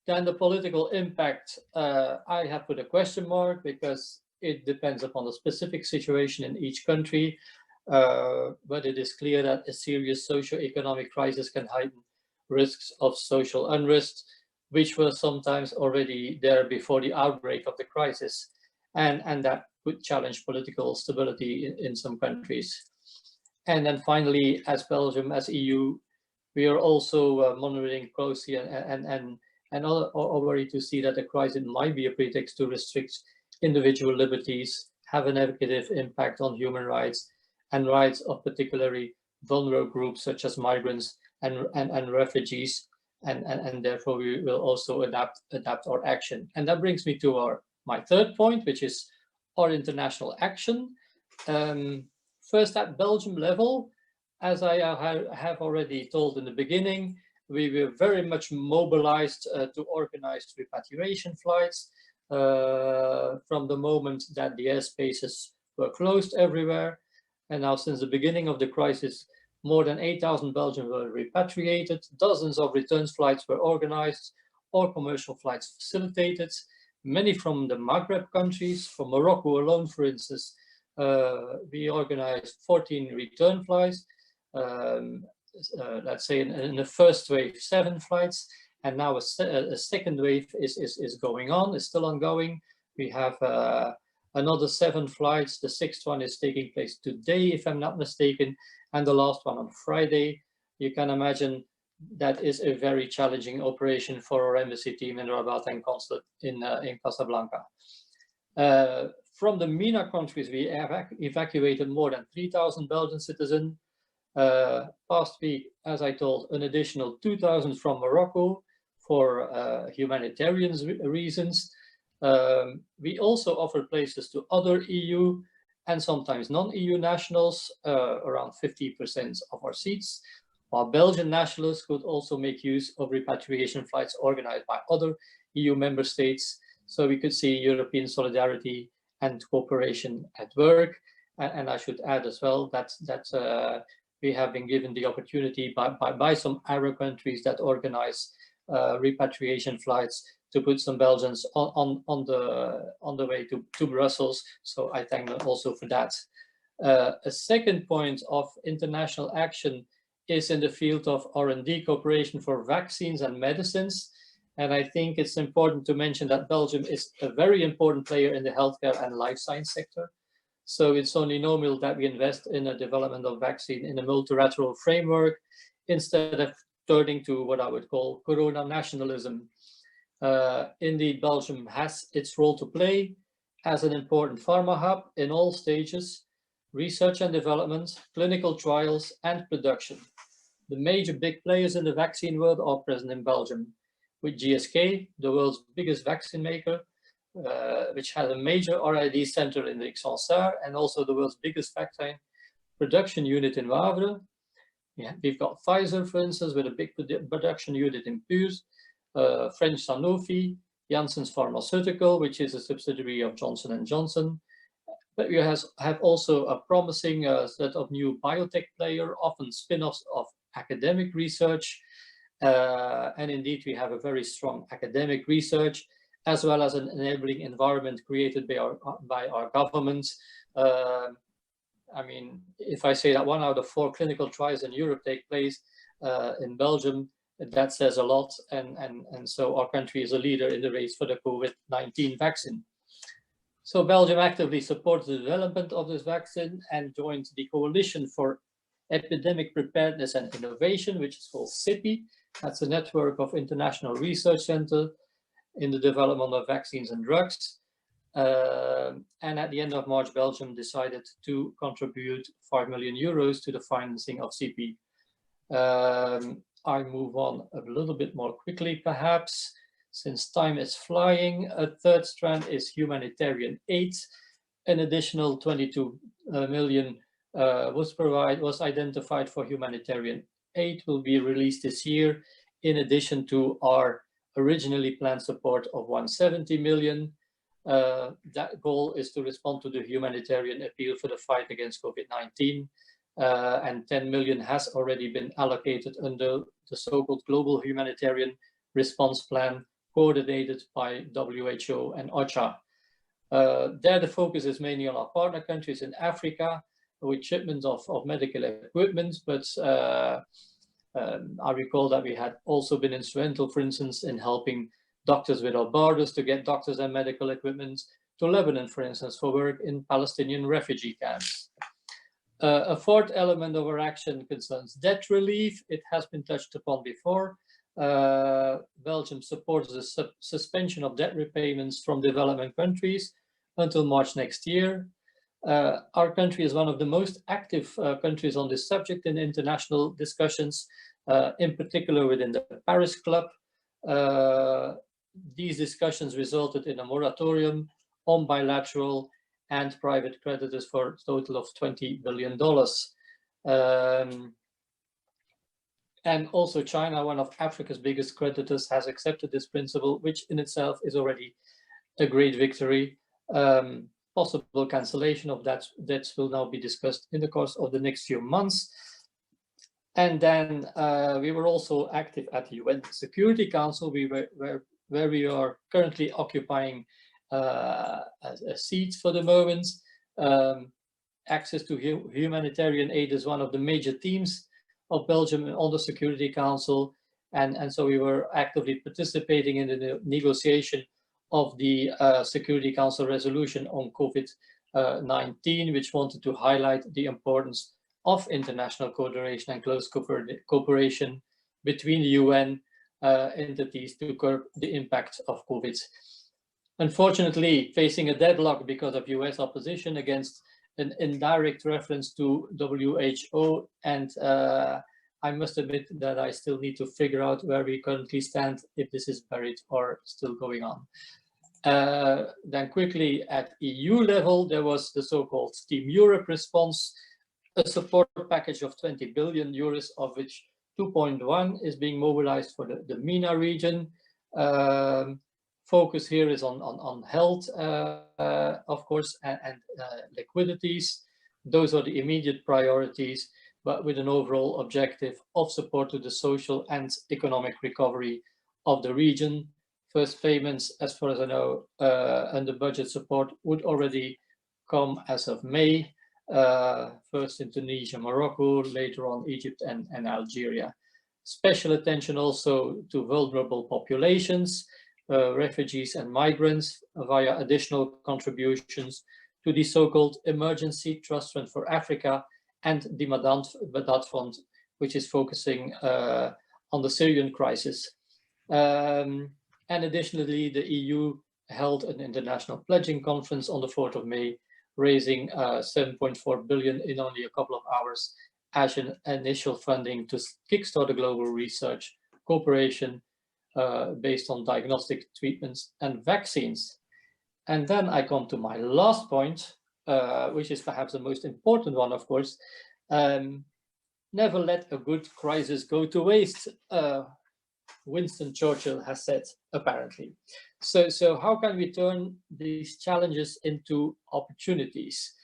the political impact, I have put a question mark because it depends upon the specific situation in each country. But it is clear that a serious socio-economic crisis can heighten risks of social unrest, which were sometimes already there before the outbreak of the crisis, and that could challenge political stability in some countries. And then finally, as Belgium, as EU, we are also monitoring closely and are worried to see that the crisis might be a pretext to restrict individual liberties, have a negative impact on human rights, and rights of particularly vulnerable groups such as migrants and refugees, and therefore we will also adapt our action. And that brings me to my third point, which is our international action. First, at Belgium level, as I have already told in the beginning, we were very much mobilized to organize repatriation flights from the moment that the airspaces were closed everywhere. And now, since the beginning of the crisis, more than 8,000 Belgians were repatriated, dozens of return flights were organized, or commercial flights facilitated, many from the Maghreb countries. For Morocco alone, for instance, we organized 14 return flights. Let's say in the first wave, 7 flights, and now a second wave is going on, is still ongoing. We have another 7 flights. The 6th one is taking place today, if I'm not mistaken, and the last one on Friday. You can imagine that is a very challenging operation for our embassy team in Rabat and consulate in Casablanca. From the MENA countries, we have evacuated more than 3,000 Belgian citizens. Past week, as I told, an additional 2,000 from Morocco for humanitarian reasons. We also offer places to other EU and sometimes non-EU nationals, around 50% of our seats, while Belgian nationals could also make use of repatriation flights organized by other EU member states. So we could see European solidarity and cooperation at work. And I should add as well that we have been given the opportunity by some Arab countries that organize repatriation flights to put some Belgians on the way to Brussels. So I thank them also for that. A second point of international action is in the field of R&D cooperation for vaccines and medicines. And I think it's important to mention that Belgium is a very important player in the healthcare and life science sector. So it's only normal that we invest in a development of vaccine in a multilateral framework instead of turning to what I would call corona nationalism. Indeed, Belgium has its role to play as an important pharma hub in all stages, research and development, clinical trials, and production. The major big players in the vaccine world are present in Belgium, with GSK, the world's biggest vaccine maker, which has a major R&D center in the Ixençar and also the world's biggest vaccine production unit in Wavre. Yeah, we've got Pfizer, for instance, with a big production unit in Puurs, French Sanofi, Janssen's Pharmaceutical, which is a subsidiary of Johnson & Johnson. But we have also a promising set of new biotech players, often spin-offs of academic research. And indeed, we have a very strong academic research, as well as an enabling environment created by our governments. I mean, if I say that 1 out of 4 clinical trials in Europe take place in Belgium, that says a lot. And so our country is a leader in the race for the COVID-19 vaccine. So Belgium actively supports the development of this vaccine and joined the Coalition for Epidemic Preparedness and Innovation, which is called CIPI. That's a network of international research centers in the development of vaccines and drugs. And at the end of March, Belgium decided to contribute 5 million euros to the financing of CIPI. I move on a little bit more quickly, perhaps, since time is flying. A third strand is humanitarian aid. An additional 22 million was identified for humanitarian aid, will be released this year, in addition to our originally planned support of 170 million. That goal is to respond to the humanitarian appeal for the fight against COVID-19. And 10 million has already been allocated under the so-called Global Humanitarian Response Plan, coordinated by WHO and OCHA. There the focus is mainly on our partner countries in Africa, with shipments of medical equipment, but I recall that we had also been instrumental, for instance, in helping Doctors Without Borders to get doctors and medical equipment to Lebanon, for instance, for work in Palestinian refugee camps. A fourth element of our action concerns debt relief. It has been touched upon before. Belgium supports the suspension of debt repayments from developing countries until March next year. Our country is one of the most active countries on this subject in international discussions, in particular within the Paris Club. These discussions resulted in a moratorium on bilateral and private creditors for a total of $20 billion. And also China, one of Africa's biggest creditors, has accepted this principle, which in itself is already a great victory. Possible cancellation of debts will now be discussed in the course of the next few months. And then we were also active at the UN Security Council, where we are currently occupying a seat for the moment. Access to humanitarian aid is one of the major themes of Belgium on the Security Council. And so we were actively participating in the negotiation of the Security Council resolution on COVID-19, which wanted to highlight the importance of international coordination and close cooperation between the UN entities to curb the impact of COVID. Unfortunately, facing a deadlock because of US opposition against an indirect reference to WHO, and I must admit that I still need to figure out where we currently stand, if this is buried or still going on. Then quickly at EU level, there was the so-called Team Europe response, a support package of 20 billion euros, of which 2.1 is being mobilized for the MENA region. Focus here is on health, of course, and liquidities. Those are the immediate priorities, but with an overall objective of support to the social and economic recovery of the region. First payments, as far as I know, under budget support would already come as of May. First in Tunisia, Morocco, later on Egypt and Algeria. Special attention also to vulnerable populations, refugees and migrants via additional contributions to the so-called Emergency Trust Fund for Africa and the Madad Fund, which is focusing on the Syrian crisis. And additionally, the EU held an international pledging conference on the 4th of May, raising 7.4 billion in only a couple of hours as an initial funding to kickstart a global research cooperation based on diagnostic treatments and vaccines. And then I come to my last point, which is perhaps the most important one, of course. Never let a good crisis go to waste, Winston Churchill has said, apparently. So how can we turn these challenges into opportunities?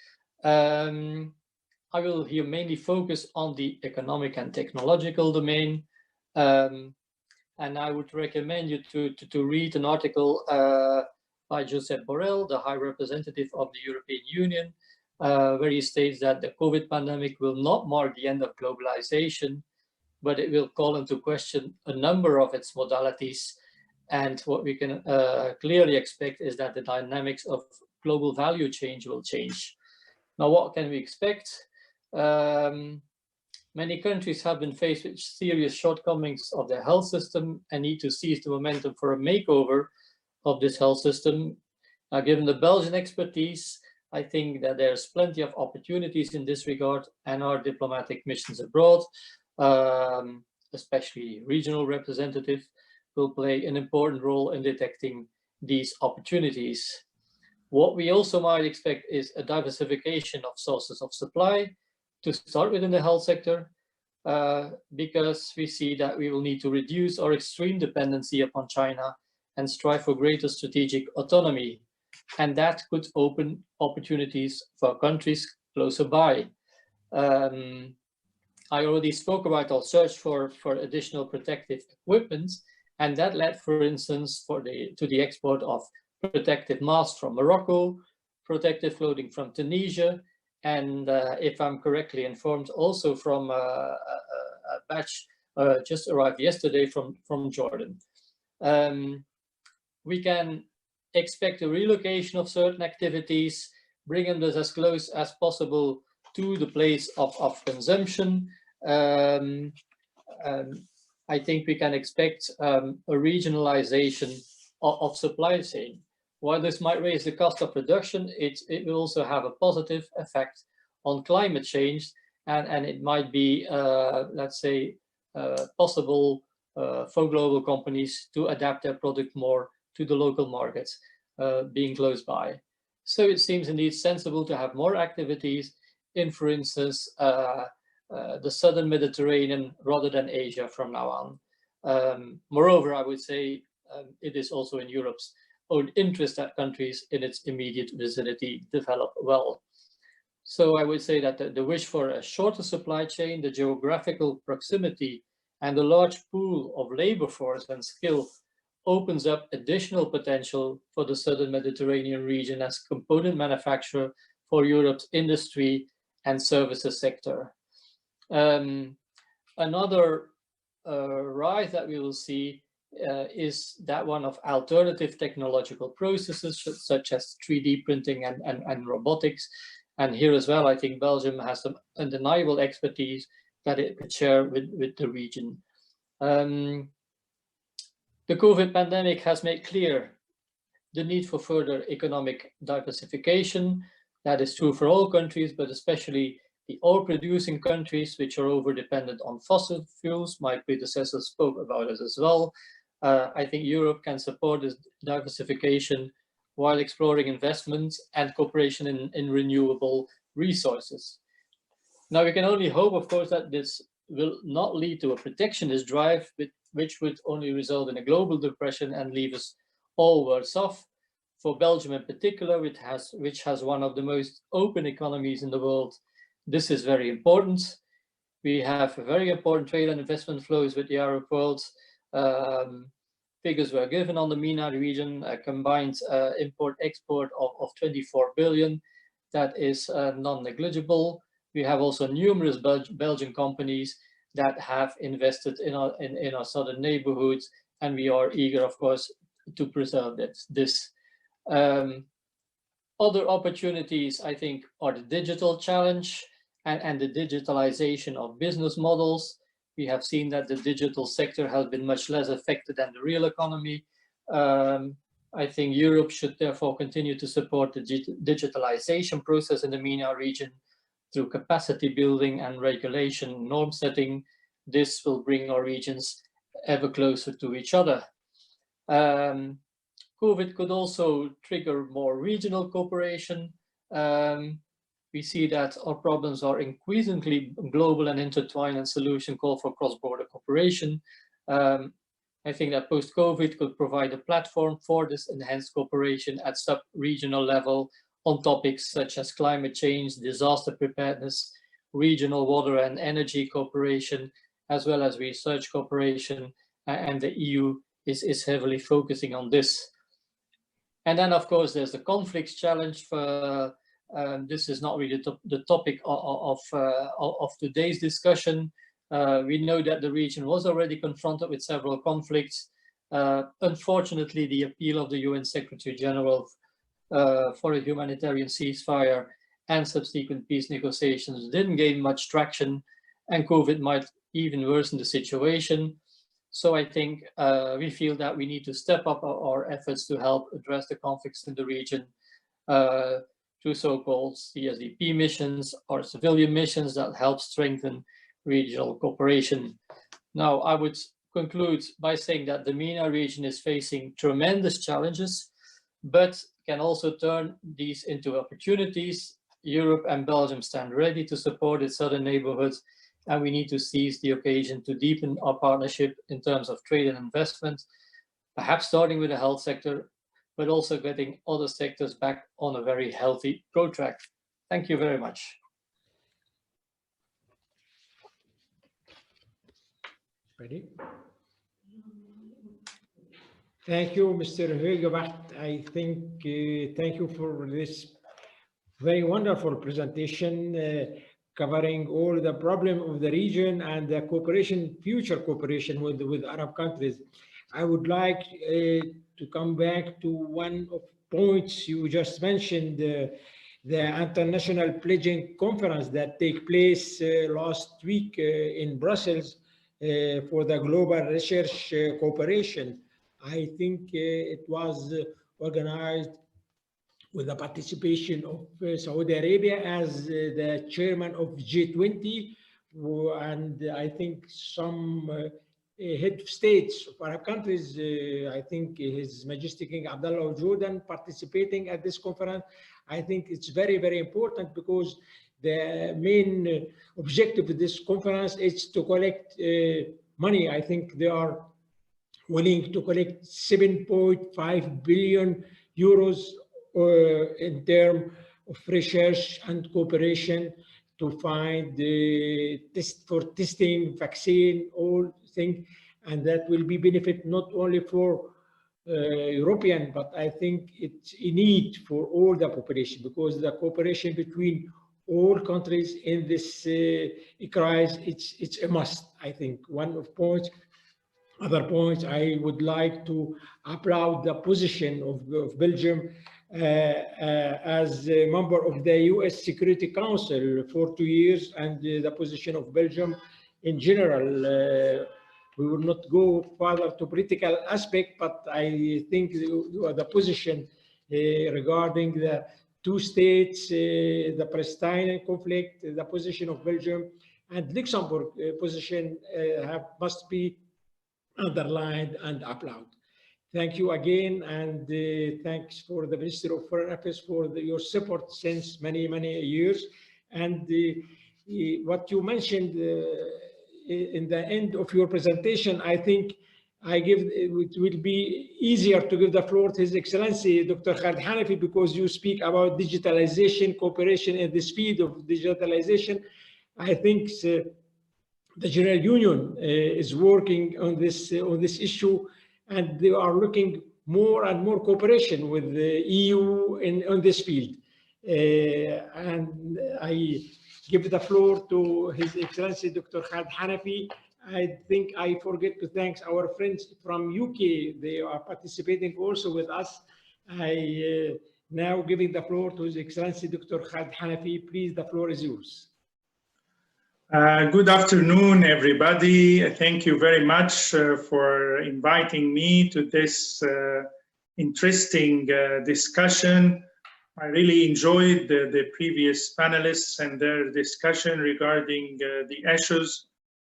I will here mainly focus on the economic and technological domain. And I would recommend you to read an article by Josep Borrell, the High Representative of the European Union, where he states that the COVID pandemic will not mark the end of globalization, but it will call into question a number of its modalities. And what we can clearly expect is that the dynamics of global value change will change. Now, what can we expect? Many countries have been faced with serious shortcomings of their health system and need to seize the momentum for a makeover of this health system. Given the Belgian expertise, I think that there's plenty of opportunities in this regard, and our diplomatic missions abroad, especially regional representatives, will play an important role in detecting these opportunities. What we also might expect is a diversification of sources of supply, to start with in the health sector, because we see that we will need to reduce our extreme dependency upon China and strive for greater strategic autonomy. And that could open opportunities for countries closer by. I already spoke about our search for additional protective equipment, and that led, for instance, to the export of protective masks from Morocco, protective clothing from Tunisia, and if I'm correctly informed, also from a batch just arrived yesterday from Jordan. We can expect a relocation of certain activities, bringing us as close as possible to the place of consumption. I think we can expect a regionalization of supply chain. While this might raise the cost of production, it will also have a positive effect on climate change, and it might be, let's say, possible for global companies to adapt their product more to the local markets being close by. So it seems indeed sensible to have more activities in, for instance, the southern Mediterranean rather than Asia from now on. Moreover, I would say it is also in Europe's own interest that countries in its immediate vicinity develop well. So I would say that the wish for a shorter supply chain, the geographical proximity, and the large pool of labor force and skill opens up additional potential for the southern Mediterranean region as component manufacturer for Europe's industry and services sector. Another rise that we will see is that one of alternative technological processes such as 3D printing and robotics. And here as well, I think Belgium has some undeniable expertise that it could share with the region. The COVID pandemic has made clear the need for further economic diversification. That is true for all countries, but especially the oil-producing countries, which are over-dependent on fossil fuels. My predecessor spoke about it as well. I think Europe can support this diversification while exploring investments and cooperation in renewable resources. Now, we can only hope, of course, that this will not lead to a protectionist drive, which would only result in a global depression and leave us all worse off. For Belgium in particular, which has one of the most open economies in the world, this is very important. We have very important trade and investment flows with the Arab world. Figures were given on the MENA region, a combined import-export of 24 billion. That is non-negligible. We have also numerous Belgian companies that have invested in our southern neighborhoods, and we are eager, of course, to preserve this. Other opportunities, I think, are the digital challenge and the digitalization of business models. We have seen that the digital sector has been much less affected than the real economy. I think Europe should therefore continue to support the digitalization process in the MENA region through capacity building and regulation norm setting. This will bring our regions ever closer to each other. COVID could also trigger more regional cooperation. We see that our problems are increasingly global and intertwined, and solutions call for cross-border cooperation. I think that post-COVID could provide a platform for this enhanced cooperation at sub-regional level on topics such as climate change, disaster preparedness, regional water and energy cooperation, as well as research cooperation, and the EU is heavily focusing on this. And then, of course, there's the conflicts challenge. For this is not really the topic of today's discussion. We know that the region was already confronted with several conflicts. Unfortunately, the appeal of the UN Secretary General for a humanitarian ceasefire and subsequent peace negotiations didn't gain much traction, and COVID might even worsen the situation. So I think we feel that we need to step up our efforts to help address the conflicts in the region through so-called CSDP missions or civilian missions that help strengthen regional cooperation. Now, I would conclude by saying that the MENA region is facing tremendous challenges, but can also turn these into opportunities. Europe and Belgium stand ready to support its southern neighborhoods, and we need to seize the occasion to deepen our partnership in terms of trade and investment, perhaps starting with the health sector, but also getting other sectors back on a very healthy growth track. Thank you very much. Ready? Thank you, Mr. HUYGHEBAERT. I think, thank you for this very wonderful presentation covering all the problem of the region and the cooperation, future cooperation with Arab countries. I would like to come back to one of points you just mentioned, the International Pledging Conference that take place last week in Brussels for the global research cooperation. I think it was organized with the participation of Saudi Arabia as the chairman of G20, and I think some head of states of Arab countries, I think His Majesty King Abdullah of Jordan participating at this conference. I think it's very, very important because the main objective of this conference is to collect money. I think they are willing to collect 7.5 billion euros in terms of research and cooperation to find the test for testing, vaccine, all things, and that will be benefit not only for European, but I think it's a need for all the population, because the cooperation between all countries in this crisis, it's a must. I think one of points. Other points, I would like to applaud the position of Belgium as a member of the US Security Council for 2 years, and the position of Belgium in general. We will not go further to political aspect, but I think the position regarding the two states, the Palestinian conflict, the position of Belgium and Luxembourg position must be underlined and applauded. Thank you again, and thanks for the Minister of Foreign Affairs for your support since many, many years. And what you mentioned in the end of your presentation, I think it will be easier to give the floor to His Excellency Dr. Khaled HANAFI, because you speak about digitalization, cooperation, and the speed of digitalization. I think the General Union is working on this issue, and they are looking more and more cooperation with the EU on this field. And I give the floor to His Excellency Dr. Khaled Hanafi. I think I forget to thank our friends from UK. They are participating also with us. I now giving the floor to His Excellency Dr. Khaled Hanafi. Please, the floor is yours. Good afternoon, everybody. Thank you very much for inviting me to this interesting discussion. I really enjoyed the previous panelists and their discussion regarding the issues,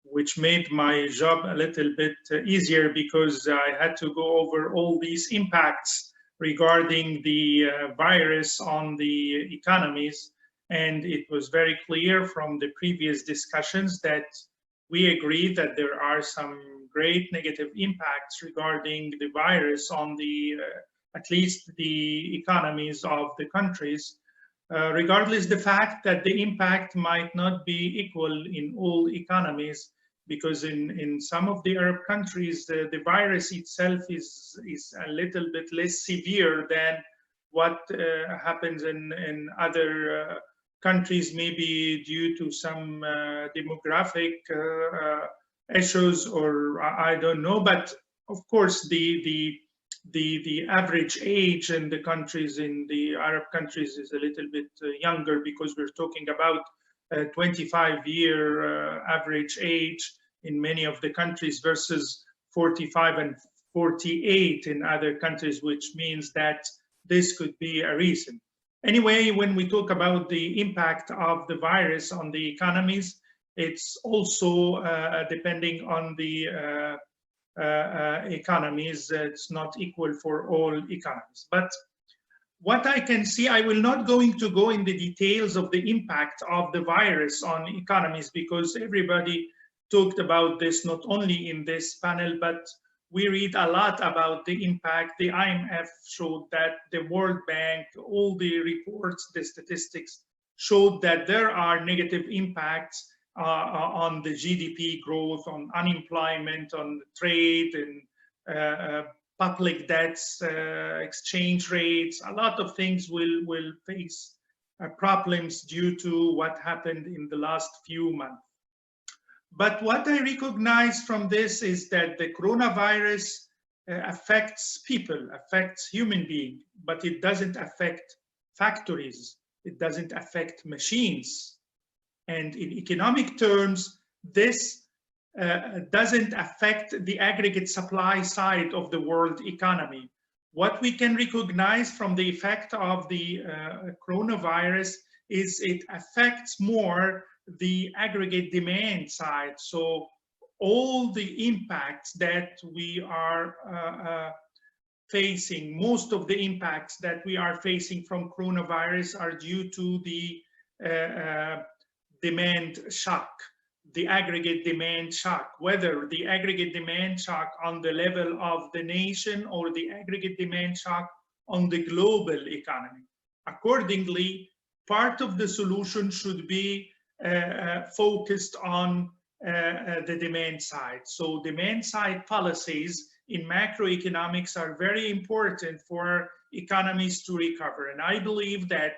which made my job a little bit easier because I had to go over all these impacts regarding the virus on the economies. And it was very clear from the previous discussions that we agree that there are some great negative impacts regarding the virus on the, at least the economies of the countries, regardless the fact that the impact might not be equal in all economies, because in some of the Arab countries, the virus itself is a little bit less severe than what happens in other countries, maybe due to some demographic issues, or I don't know. But of course, the average age in the countries, in the Arab countries, is a little bit younger, because we're talking about 25-year average age in many of the countries versus 45 and 48 in other countries, which means that this could be a reason. Anyway, when we talk about the impact of the virus on the economies, it's also depending on the economies. It's not equal for all economies. But what I can see, I will not going to go in the details of the impact of the virus on economies, because everybody talked about this, not only in this panel, but we read a lot about the impact. The IMF showed that, the World Bank, all the reports, the statistics showed that there are negative impacts on the GDP growth, on unemployment, on trade, and public debts, exchange rates. A lot of things will face problems due to what happened in the last few months. But what I recognize from this is that the coronavirus affects people, affects human beings, but it doesn't affect factories. It doesn't affect machines. And in economic terms, this doesn't affect the aggregate supply side of the world economy. What we can recognize from the effect of the coronavirus is it affects more the aggregate demand side. So all the impacts that we are facing, most of the impacts that we are facing from coronavirus are due to the demand shock, the aggregate demand shock, whether the aggregate demand shock on the level of the nation or the aggregate demand shock on the global economy. Accordingly, part of the solution should be focused on the demand side. So demand side policies in macroeconomics are very important for economies to recover. And I believe that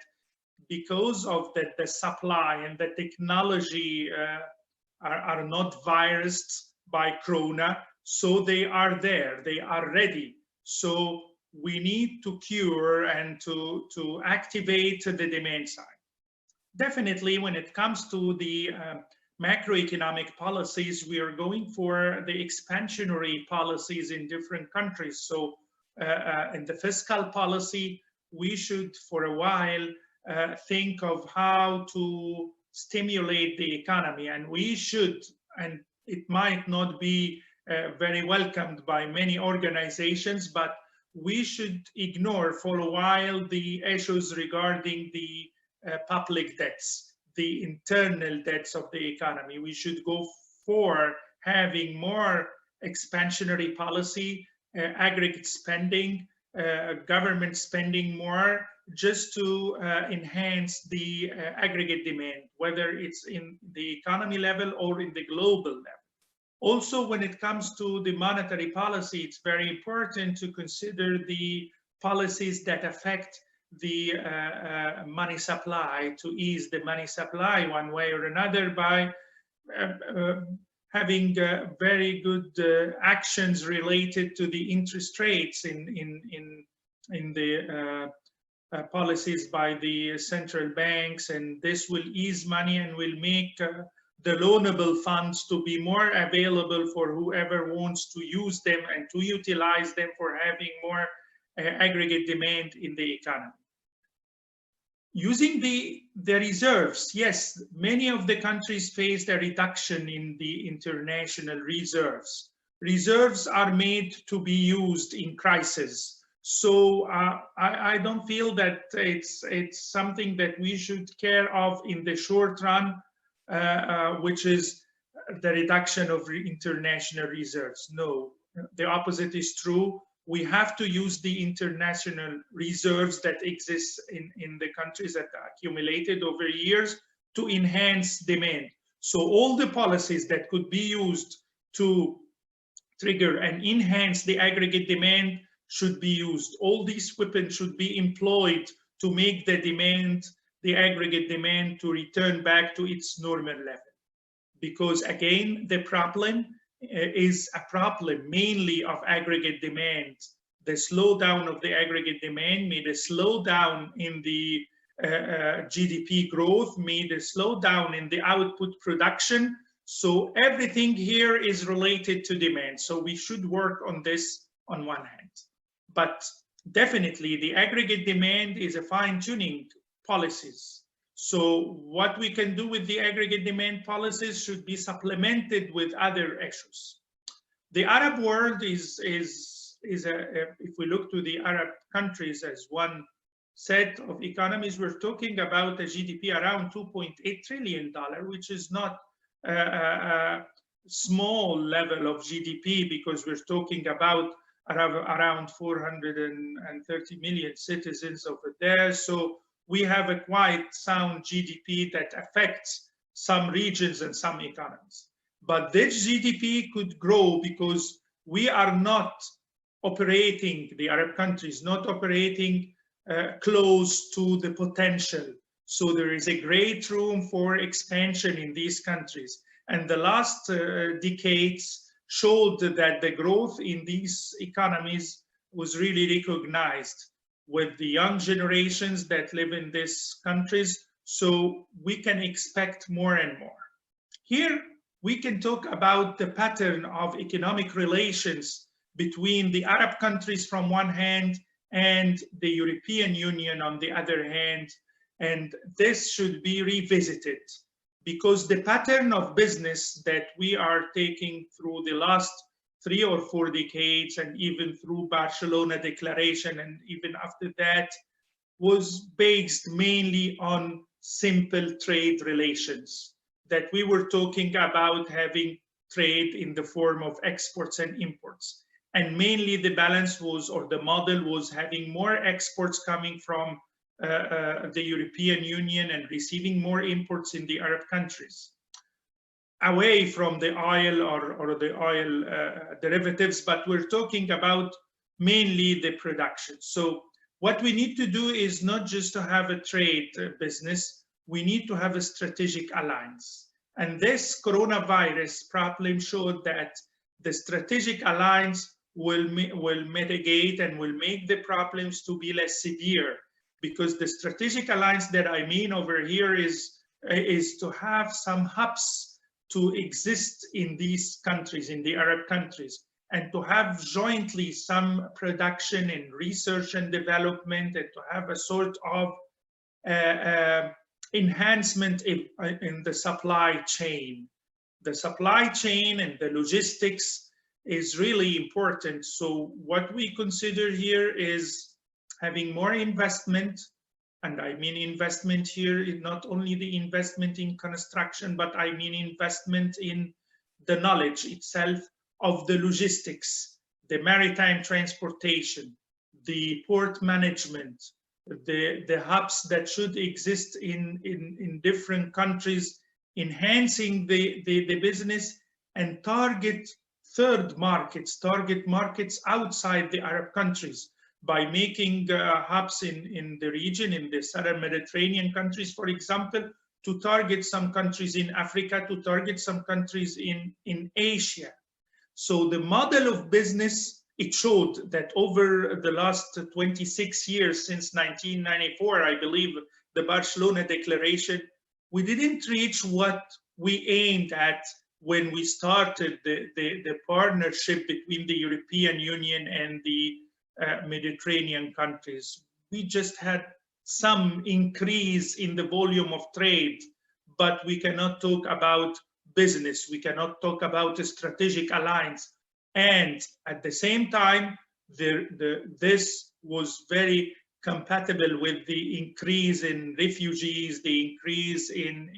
because of the supply and the technology are not virused by corona, so they are there, they are ready. So we need to cure and to activate the demand side. Definitely, when it comes to the macroeconomic policies, we are going for the expansionary policies in different countries. So in the fiscal policy, we should for a while think of how to stimulate the economy, and we should, and it might not be very welcomed by many organizations, but we should ignore for a while the issues regarding the public debts, the internal debts of the economy. We should go for having more expansionary policy, aggregate spending, government spending more, just to enhance the aggregate demand, whether it's in the economy level or in the global level. Also, when it comes to the monetary policy, it's very important to consider the policies that affect the money supply, to ease the money supply one way or another by having very good actions related to the interest rates in the policies by the central banks, and this will ease money and will make the loanable funds to be more available for whoever wants to use them and to utilize them for having more aggregate demand in the economy. Using the reserves, yes, many of the countries faced a reduction in the international reserves. Reserves are made to be used in crisis. So I don't feel that it's something that we should care of in the short run, which is the reduction of international reserves. No, the opposite is true. We have to use the international reserves that exist in the countries that are accumulated over years to enhance demand. So all the policies that could be used to trigger and enhance the aggregate demand should be used. All these weapons should be employed to make the demand, the aggregate demand, to return back to its normal level. Because again, the problem is a problem mainly of aggregate demand. The slowdown of the aggregate demand made a slowdown in the GDP growth, made a slowdown in the output production. So everything here is related to demand. So we should work on this on one hand. But definitely the aggregate demand is a fine-tuning policies. So what we can do with the aggregate demand policies should be supplemented with other issues. The Arab world is if we look to the Arab countries as one set of economies, we're talking about a GDP around $2.8 trillion, which is not a small level of GDP, because we're talking about around 430 million citizens over there. So we have a quite sound GDP that affects some regions and some economies. But this GDP could grow because we are not operating, the Arab countries, not operating close to the potential. So there is a great room for expansion in these countries. And the last decades showed that the growth in these economies was really recognized with the young generations that live in these countries. So we can expect more and more. Here, we can talk about the pattern of economic relations between the Arab countries from one hand and the European Union on the other hand. And this should be revisited, because the pattern of business that we are taking through the last 3 or 4 decades, and even through Barcelona Declaration, and even after that, was based mainly on simple trade relations, that we were talking about having trade in the form of exports and imports. And mainly the balance was, or the model was, having more exports coming from the European Union and receiving more imports in the Arab countries, away from the oil or the oil derivatives, but we're talking about mainly the production. So what we need to do is not just to have a trade business, we need to have a strategic alliance. And this coronavirus problem showed that the strategic alliance will mitigate and will make the problems to be less severe. Because the strategic alliance that I mean over here is to have some hubs to exist in these countries, in the Arab countries, and to have jointly some production and research and development, and to have a sort of enhancement in the supply chain. The supply chain and the logistics is really important. So what we consider here is having more investment, and I mean investment here, not only the investment in construction, but I mean investment in the knowledge itself of the logistics, the maritime transportation, the port management, the hubs that should exist in different countries, enhancing the business, and target third markets, target markets outside the Arab countries. by making hubs in the region, in the southern Mediterranean countries, for example, to target some countries in Africa, to target some countries in Asia. So the model of business, it showed that over the last 26 years, since 1994, I believe, the Barcelona Declaration, we didn't reach what we aimed at when we started the partnership between the European Union and the Mediterranean countries. We just had some increase in the volume of trade, but we cannot talk about business. We cannot talk about a strategic alliance. And at the same time, this was very compatible with the increase in refugees, the increase in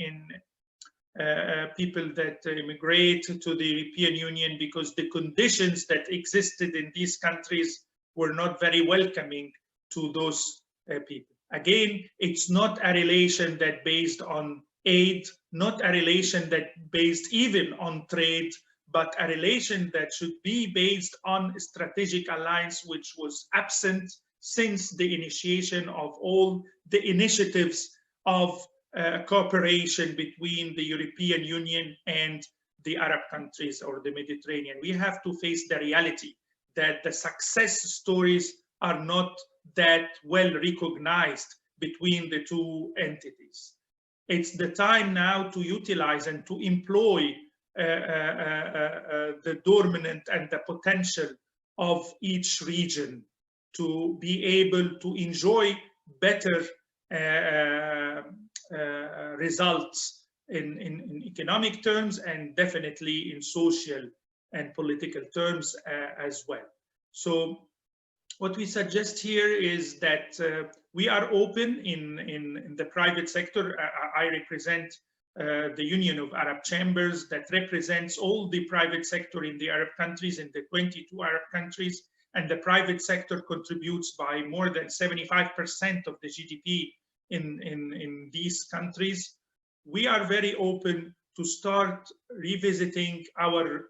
people that immigrate to the European Union, because the conditions that existed in these countries were not very welcoming to those people. Again, it's not a relation that based on aid, not a relation that based even on trade, but a relation that should be based on a strategic alliance, which was absent since the initiation of all the initiatives of cooperation between the European Union and the Arab countries or the Mediterranean. We have to face the reality that the success stories are not that well recognized between the two entities. It's the time now to utilize and to employ the dominant and the potential of each region to be able to enjoy better results in economic terms, and definitely in social and political terms as well. So what we suggest here is that we are open in the private sector. I represent the Union of Arab Chambers that represents all the private sector in the Arab countries, in the 22 Arab countries, and the private sector contributes by more than 75% of the GDP in these countries. We are very open to start revisiting our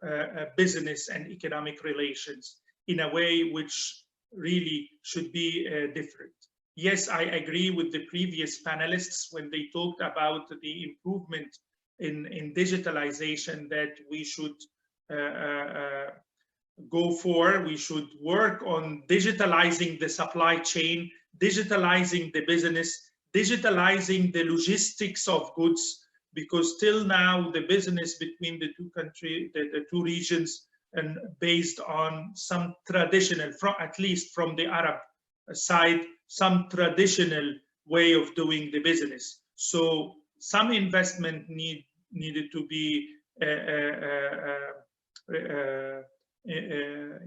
business and economic relations in a way which really should be different. Yes, I agree with the previous panelists when they talked about the improvement in digitalization that we should go for. We should work on digitalizing the supply chain, digitalizing the business, digitalizing the logistics of goods, because till now the business between the two countries, the two regions, and based on some traditional, at least from the Arab side, some traditional way of doing the business. So some investment needed to be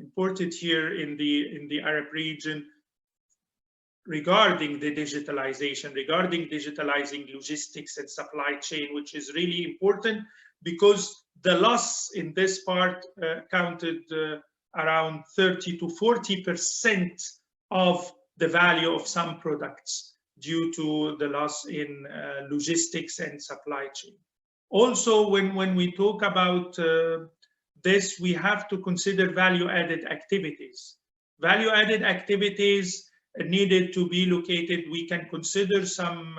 imported here in the Arab region regarding the digitalization, regarding digitalizing logistics and supply chain, which is really important because the loss in this part counted around 30 to 40% of the value of some products due to the loss in logistics and supply chain. Also, when we talk about this, we have to consider value-added activities. Value-added activities needed to be located. We can consider some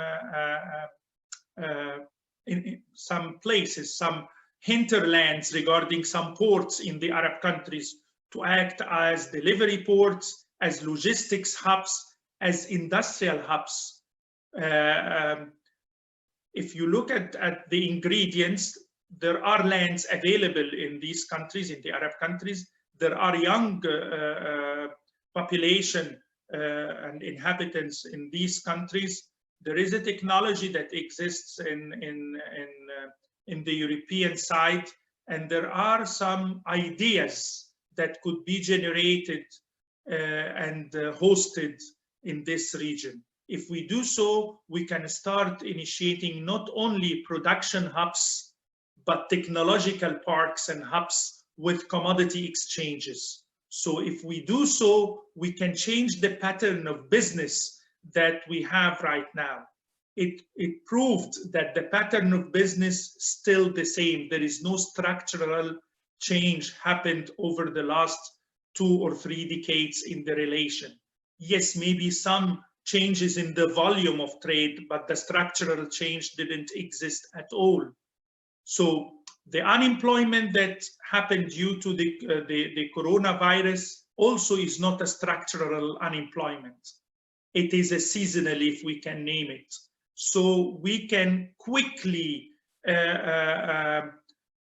in some places, some hinterlands regarding some ports in the Arab countries to act as delivery ports, as logistics hubs, as industrial hubs. If you look at the ingredients, there are lands available in these countries, in the Arab countries. There are young population and inhabitants in these countries. There is a technology that exists in the European side, and there are some ideas that could be generated and hosted in this region. If we do so, we can start initiating not only production hubs, but technological parks and hubs with commodity exchanges. So if we do so, we can change the pattern of business that we have right now. It proved that the pattern of business is still the same. There is no structural change happened over the last 2 or 3 decades in the relation. yes, maybe some changes in the volume of trade, but the structural change didn't exist at all. So the unemployment that happened due to the coronavirus also is not a structural unemployment. It is a seasonal, if we can name it. So we can quickly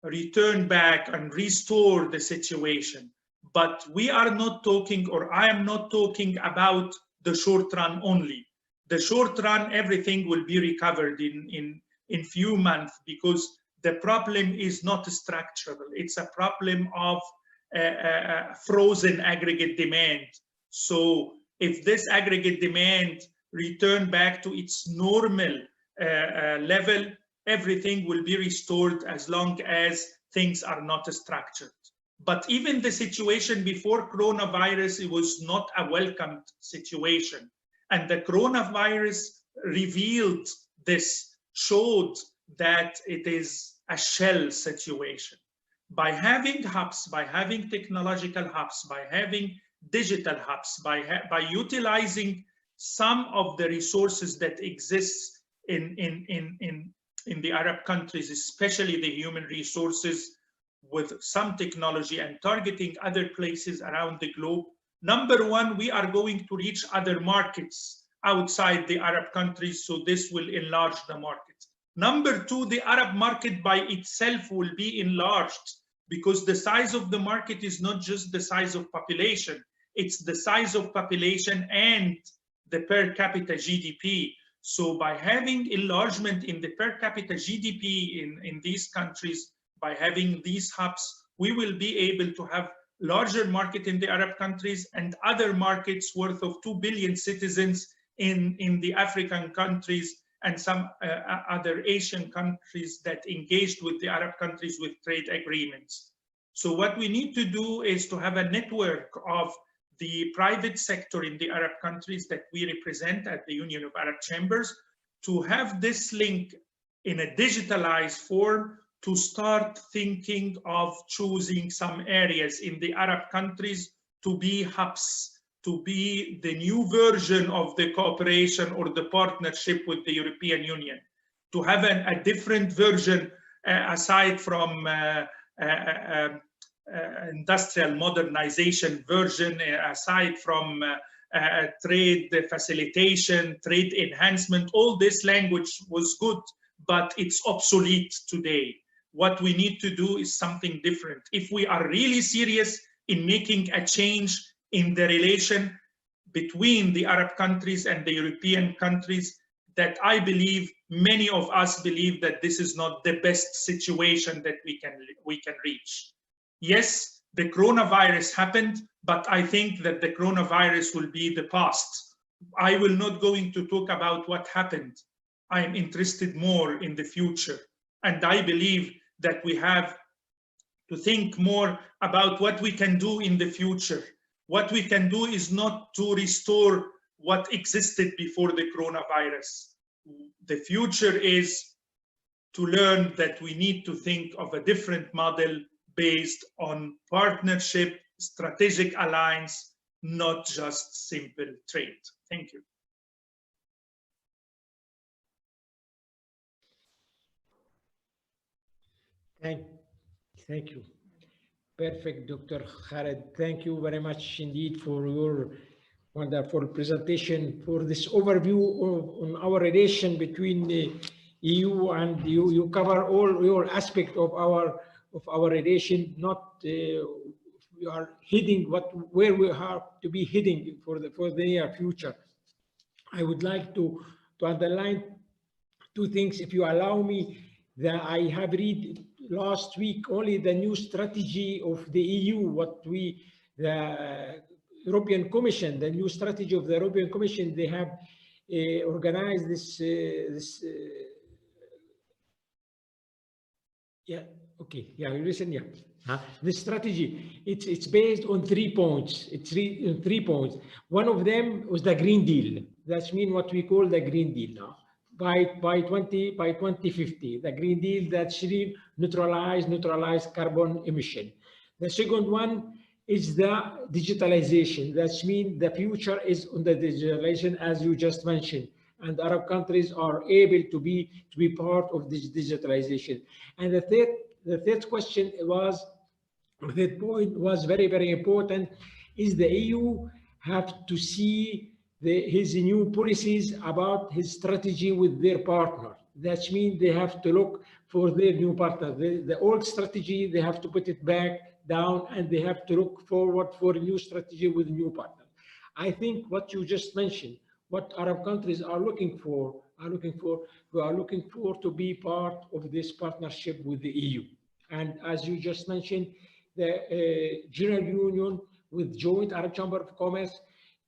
return back and restore the situation. But we are not talking, or I am not talking about the short run only. The short run, everything will be recovered in few months, because the problem is not structural. It's a problem of frozen aggregate demand. So if this aggregate demand return back to its normal level, everything will be restored as long as things are not structured. But even the situation before coronavirus, it was not a welcomed situation. And the coronavirus revealed this, showed that it is a shell situation. By having hubs, by having technological hubs, by having digital hubs, by utilizing some of the resources that exist in the Arab countries, especially the human resources, with some technology and targeting other places around the globe. Number one, we are going to reach other markets outside the Arab countries, so this will enlarge the market. Number two, the Arab market by itself will be enlarged, because the size of the market is not just the size of population, it's the size of population and the per capita GDP. So by having enlargement in the per capita GDP in these countries, by having these hubs, we will be able to have larger market in the Arab countries and other markets worth of 2 billion citizens in the African countries and some other Asian countries that engaged with the Arab countries with trade agreements. So what we need to do is to have a network of the private sector in the Arab countries that we represent at the Union of Arab Chambers, to have this link in a digitalized form, to start thinking of choosing some areas in the Arab countries to be hubs, to be the new version of the cooperation or the partnership with the European Union, to have a different version aside from industrial modernization version, aside from trade facilitation, trade enhancement. All this language was good, but it's obsolete today. What we need to do is something different. If we are really serious in making a change in the relation between the Arab countries and the European countries, that I believe, many of us believe that this is not the best situation that we can reach. Yes, the coronavirus happened, but I think that the coronavirus will be the past. I will not going to talk about what happened. I am interested more in the future. And I believe that we have to think more about what we can do in the future. What we can do is not to restore what existed before the coronavirus. The future is to learn that we need to think of a different model based on partnership, strategic alliance, not just simple trade. Thank you. Thank you. Perfect, Dr. Khaled. Thank you very much indeed for your wonderful presentation, for this overview on our relation between the EU and you cover all your aspect of our relation. Not we are heading where we have to be heading for the near future. I would like to underline two things, if you allow me. That I have read last week only the new strategy of the EU, the European Commission, the new strategy of the European Commission. They have organized this. This strategy, it's based on 3 points. It's 3 points. One of them was the Green Deal. That's what we call the Green Deal now. By 2050, the Green Deal that should neutralize carbon emission. The second one is the digitalization. That means the future is on the digitalization, as you just mentioned, and Arab countries are able to be part of this digitalization. And the third question was, the third point was very, very important, is the EU have to see his new policies about his strategy with their partner. That means they have to look for their new partner. The old strategy, they have to put it back down, and they have to look forward for a new strategy with a new partner. I think what you just mentioned, what Arab countries are looking for, we are looking for to be part of this partnership with the EU. And as you just mentioned, the General Union with Joint Arab Chamber of Commerce,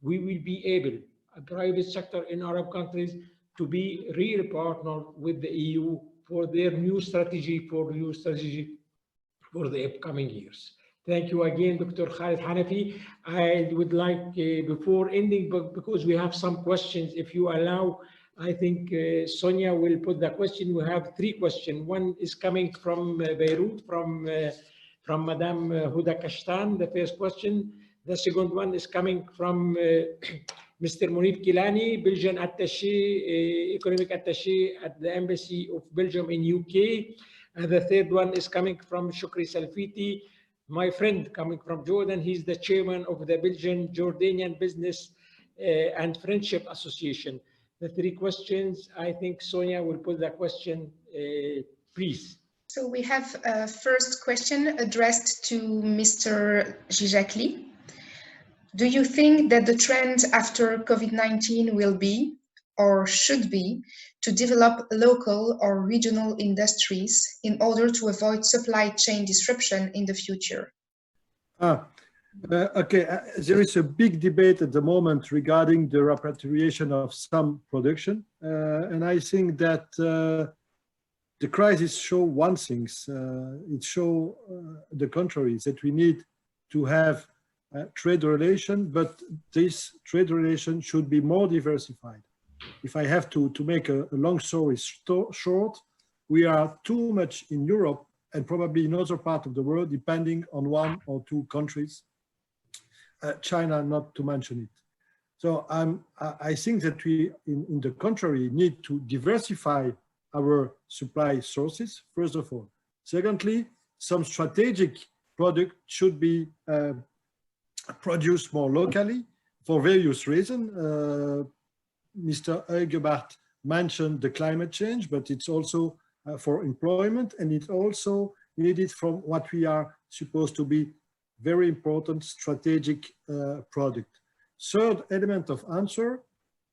we will be able, a private sector in Arab countries, to be real partner with the EU for their new strategy, for the upcoming years. Thank you again, Dr. Khaled Hanafi. I would like, before ending, because we have some questions, if you allow, I think Sonia will put the question. We have 3 questions. One is coming from Beirut, from Madame Huda Kashtan, the first question. The second one is coming from Mr. Munib Kilani, Belgian attaché, economic attaché at the Embassy of Belgium in UK. And the third one is coming from Shukri Salfiti, my friend coming from Jordan. He's the chairman of the Belgian-Jordanian Business and Friendship Association. The 3 questions, I think Sonia will put the question, please. So we have a first question addressed to Mr. JIJAKLI. Do you think that the trend after COVID-19 will be, or should be, to develop local or regional industries in order to avoid supply chain disruption in the future? Okay, there is a big debate at the moment regarding the repatriation of some production. And I think that the crisis shows one thing. It shows the contrary, that we need to have trade relation, but this trade relation should be more diversified. If I have to make a long story short, we are too much in Europe and probably in other parts of the world, depending on 1 or 2 countries, China not to mention it. So I think that we, in the contrary, need to diversify our supply sources, first of all. Secondly, some strategic product should be produced more locally for various reasons. Mr. HUYGHEBAERT mentioned the climate change, but it's also for employment, and it's also needed from what we are supposed to be very important strategic product. Third element of answer,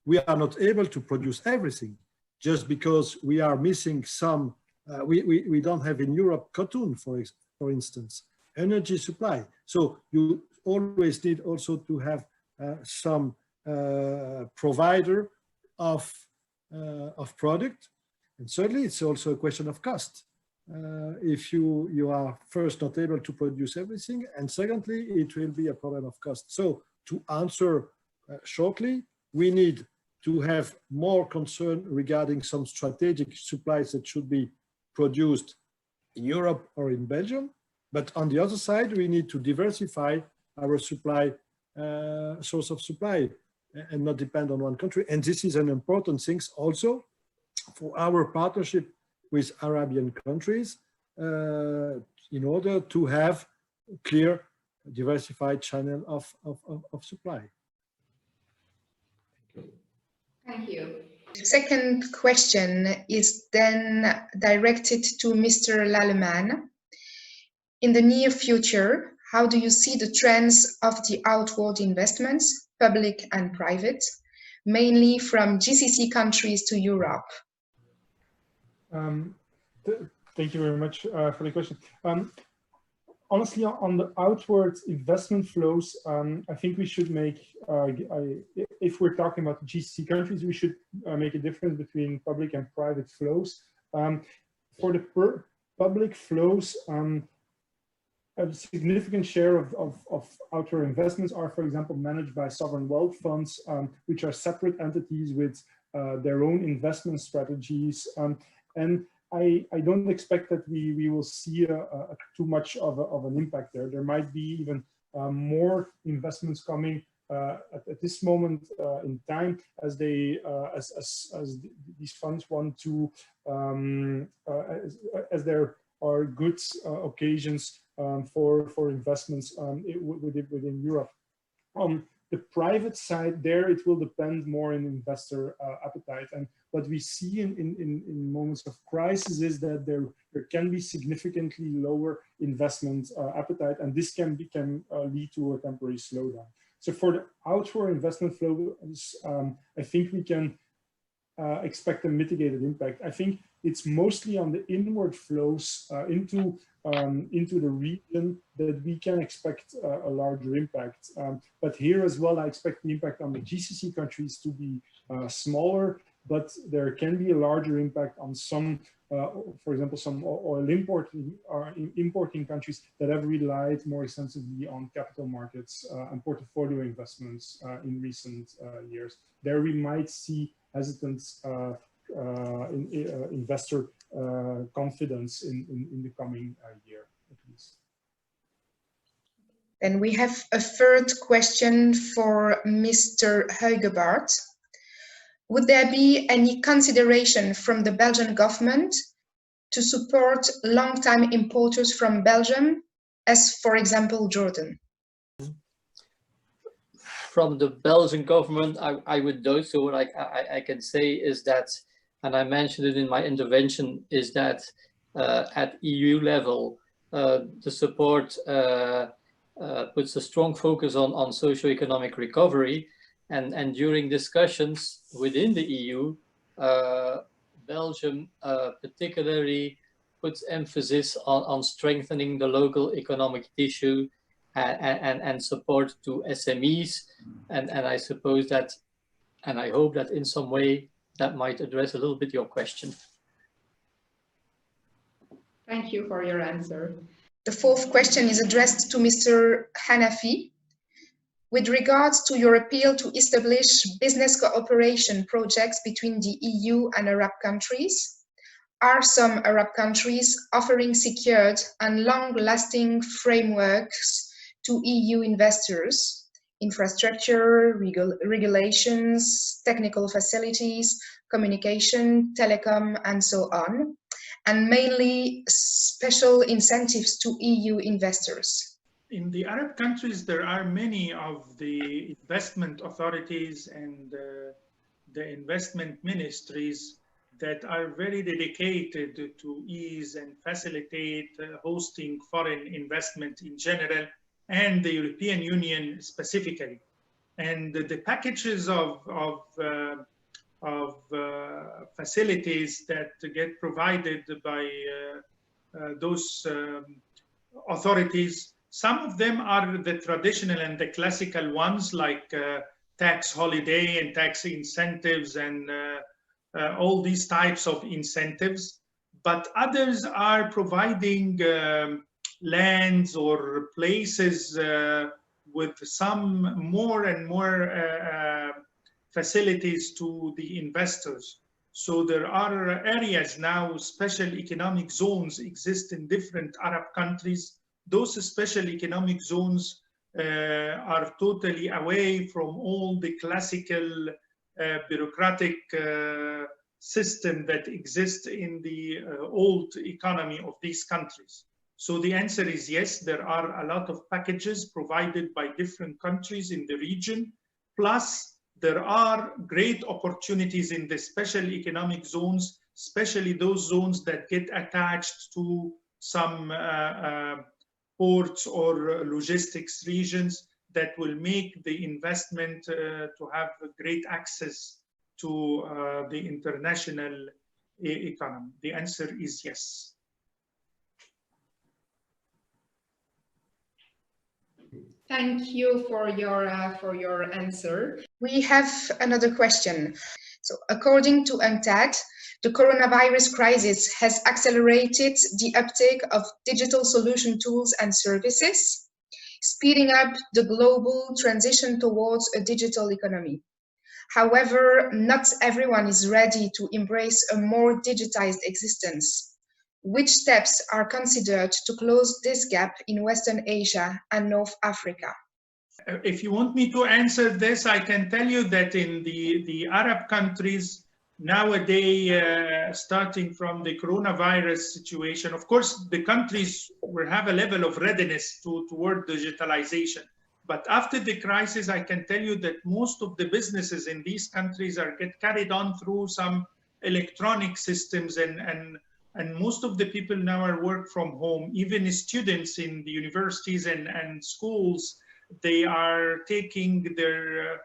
we are not able to produce everything just because we are missing some, we don't have in Europe cotton, for instance, energy supply. So you always need also to have some provider of product. And thirdly, it's also a question of cost. If you are first not able to produce everything, and secondly, it will be a problem of cost. So to answer shortly, we need to have more concern regarding some strategic supplies that should be produced in Europe or in Belgium. But on the other side, we need to diversify our supply, source of supply, and not depend on one country. And this is an important thing also for our partnership with Arabian countries in order to have clear, diversified channel of supply. Thank you. Second question is then directed to Mr. LALEMAN. In the near future, how do you see the trends of the outward investments, public and private, mainly from GCC countries to Europe? Thank you very much for the question. Honestly, on the outward investment flows, I think we should make, if we're talking about GCC countries, we should make a difference between public and private flows. For the public flows, a significant share of outward investments are, for example, managed by sovereign wealth funds, which are separate entities with their own investment strategies. And I don't expect that we will see too much of an impact there. There might be even more investments coming at this moment in time, as they as these funds want to as there are good occasions for investments within Europe. On the private side, there it will depend more on investor appetite. And what we see in moments of crisis is that there can be significantly lower investment appetite, and this can lead to a temporary slowdown. So for the outward investment flows, I think we can expect a mitigated impact. I think it's mostly on the inward flows into the region that we can expect a larger impact. But here as well, I expect the impact on the GCC countries to be smaller, but there can be a larger impact on some, for example, some oil importing countries that have relied more extensively on capital markets and portfolio investments in recent years. There we might see hesitance investor confidence in the coming year, at least. And we have a third question for Mr. HUYGHEBAERT. Would there be any consideration from the Belgian government to support long-time importers from Belgium, as for example, Jordan? From the Belgian government, I would do so. What I can say is that, and I mentioned it in my intervention, is that at EU level, the support puts a strong focus on socio-economic recovery. And during discussions within the EU, Belgium particularly puts emphasis on strengthening the local economic tissue and support to SMEs. And I suppose that, and I hope that in some way that might address a little bit your question. Thank you for your answer. The fourth question is addressed to Mr. HANAFI. With regards to your appeal to establish business cooperation projects between the EU and Arab countries, are some Arab countries offering secured and long-lasting frameworks to EU investors, infrastructure, regulations, technical facilities, communication, telecom, and so on, and mainly special incentives to EU investors? In the Arab countries, there are many of the investment authorities and the investment ministries that are very dedicated to ease and facilitate hosting foreign investment in general, and the European Union specifically. And the packages of facilities that get provided by those authorities, some of them are the traditional and the classical ones, like tax holiday and tax incentives and all these types of incentives. But others are providing lands or places with some more and more facilities to the investors. So there are areas now, special economic zones exist in different Arab countries. Those special economic zones are totally away from all the classical bureaucratic system that exists in the old economy of these countries. So the answer is yes, there are a lot of packages provided by different countries in the region. Plus, there are great opportunities in the special economic zones, especially those zones that get attached to some ports or logistics regions that will make the investment to have great access to the international economy. The answer is yes. Thank you for your answer. We have another question. So, according to UNCTAD, the coronavirus crisis has accelerated the uptake of digital solution tools and services, speeding up the global transition towards a digital economy. However, not everyone is ready to embrace a more digitized existence. which steps are considered to close this gap in Western Asia and North Africa? If you want me to answer this, I can tell you that in the Arab countries nowadays, starting from the coronavirus situation, of course, the countries will have a level of readiness toward digitalization. But after the crisis, I can tell you that most of the businesses in these countries get carried on through some electronic systems, and most of the people now are work from home. Even students in the universities and schools, they are taking their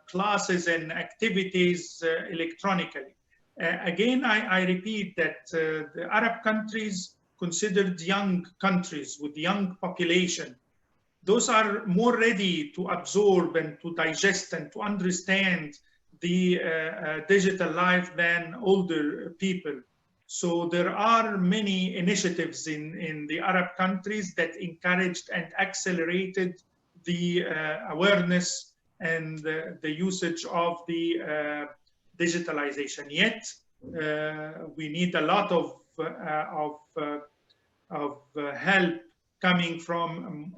classes and activities electronically. Again, I repeat that the Arab countries, considered young countries with young population, those are more ready to absorb and to digest and to understand the digital life than older people. So there are many initiatives in the Arab countries that encouraged and accelerated the awareness and the usage of the digitalization. Yet we need a lot of help coming from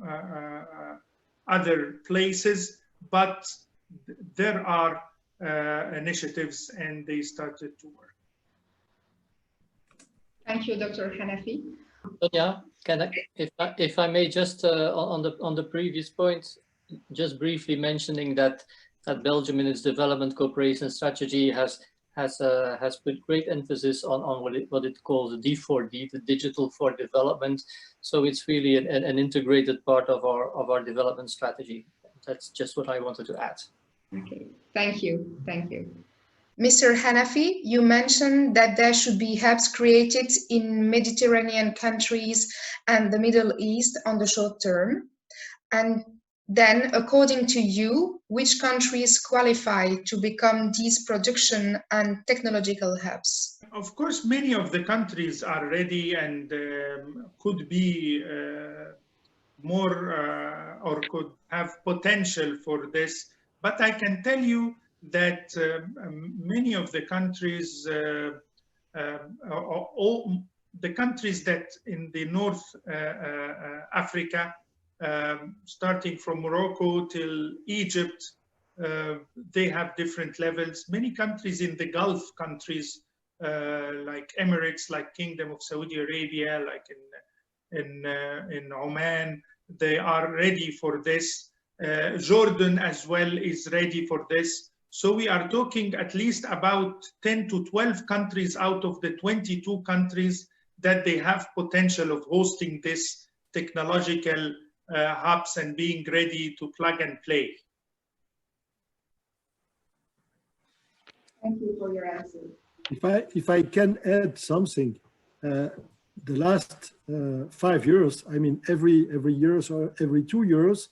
other places, but there are initiatives and they started to work. Thank you, Dr. Hanafi. Yeah, if I may just on the previous point, just briefly mentioning that Belgium in its development cooperation strategy has put great emphasis on what it calls the D4D, the digital for development. So it's really an integrated part of our development strategy. That's just what I wanted to add. Okay, thank you, thank you. Mr. Hanafi, you mentioned that there should be hubs created in Mediterranean countries and the Middle East on the short term. And then, according to you, which countries qualify to become these production and technological hubs? Of course, many of the countries are ready and could be more or could have potential for this. But I can tell you that many of the countries, the countries that in the North Africa, starting from Morocco till Egypt, they have different levels. Many countries in the Gulf countries, like Emirates, like Kingdom of Saudi Arabia, like in Oman, they are ready for this. Jordan as well is ready for this. So we are talking at least about 10 to 12 countries out of the 22 countries that they have potential of hosting this technological hubs and being ready to plug and play. Thank you for your answer. If I can add something, the last 5 years, I mean every year or every 2 years,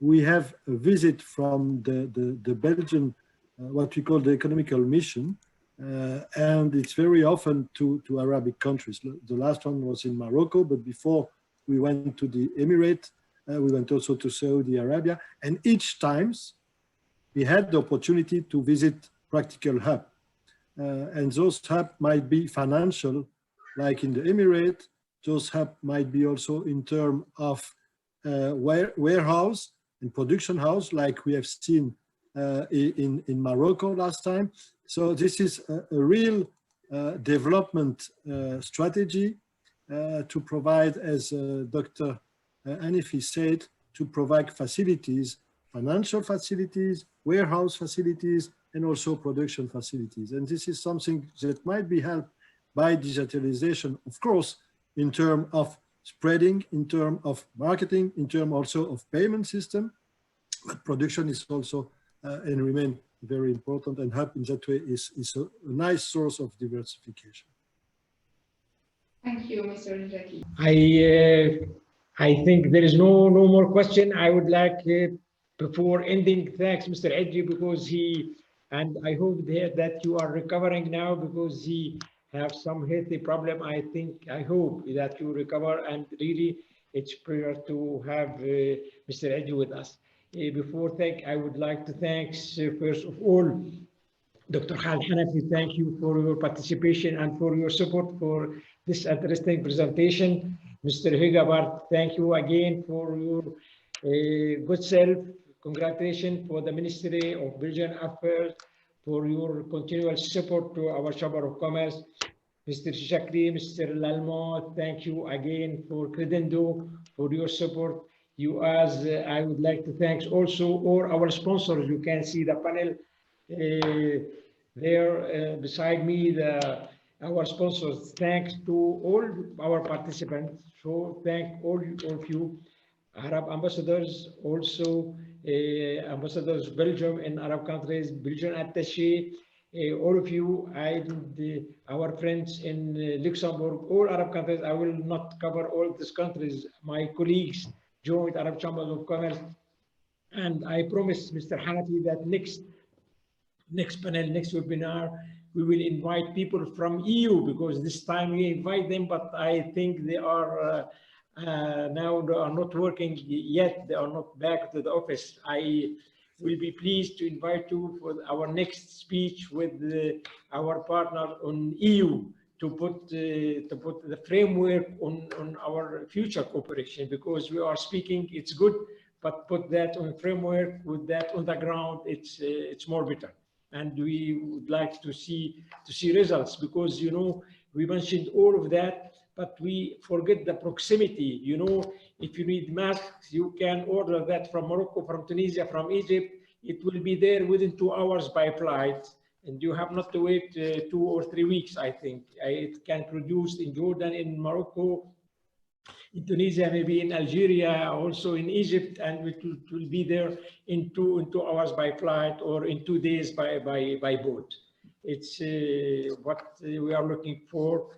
we have a visit from the Belgian, what we call the economical mission, and it's very often to Arabic countries. The last one was in Morocco, but before we went to the Emirates, we went also to Saudi Arabia, and each times we had the opportunity to visit practical hub. And those hubs might be financial, like in the Emirates. Those hubs might be also in terms of warehouse and production house, like we have seen in Morocco last time. So this is a real development strategy to provide, as Dr. Hanafi said, to provide facilities, financial facilities, warehouse facilities, and also production facilities. And this is something that might be helped by digitalization, of course, in terms of spreading, in terms of marketing, in terms also of payment system. But production is also and remain very important, and hub in that way is a nice source of diversification. Thank you, Mr. JIJAKLI. I think there is no more question. I would like, before ending, thanks Mr. Edji, because and I hope that you are recovering now, because he have some healthy problem. I hope that you recover, and really it's prior to have Mr. Edji with us. I would like to thank first of all Dr. Khaled HANAFI, thank you for your participation and for your support for this interesting presentation. Mr. HUYGHEBAERT, thank you again for your good self. Congratulations for the Ministry of Belgian Affairs for your continual support to our Chamber of Commerce. Mr. JIJAKLI, Mr. LALEMAN, thank you again for Credendo for your support. I would like to thank also all our sponsors. You can see the panel there beside me, our sponsors. Thanks to all our participants. So thank all of you, Arab ambassadors, also ambassadors Belgium and Arab countries, Belgian attaché, all of you, and our friends in Luxembourg, all Arab countries. I will not cover all these countries. My colleagues joined Arab Chambers of Commerce, and I promise Mr. HANAFI that next panel, next webinar, we will invite people from EU, because this time we invite them, but I think they are now they are not working yet. They are not back to the office. I will be pleased to invite you for our next speech with our partner on EU to put the framework on our future cooperation, because we are speaking, it's good, but put that on framework, with that on the ground, it's more better. And we would like to see results, because we mentioned all of that, but we forget the proximity. If you need masks, you can order that from Morocco, from Tunisia, from Egypt. It will be there within 2 hours by flight, and you have not to wait 2 or 3 weeks. I think it can produce in Jordan, in Morocco, in Tunisia, maybe in Algeria, also in Egypt, and it will be there in 2 hours by flight, or in 2 days by boat. It's what we are looking for.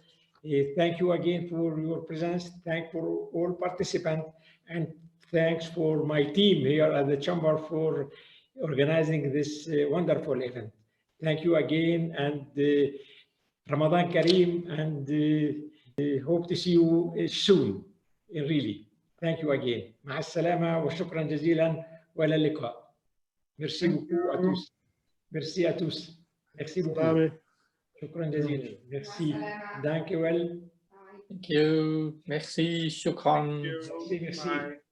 Thank you again for your presence. Thank for all participants, and thanks for my team here at the Chamber for organizing this wonderful event. Thank you again, and Ramadan Kareem, and hope to see you soon. Really, thank you again. مع السلامة وشكرا جزيلا وإلى اللقاء. Merci beaucoup à tous. Merci à tous. Merci beaucoup. شكرا جزيلا. Merci. Dank u wel. Thank you. Merci. Shukran. Thank you. Merci. Bye.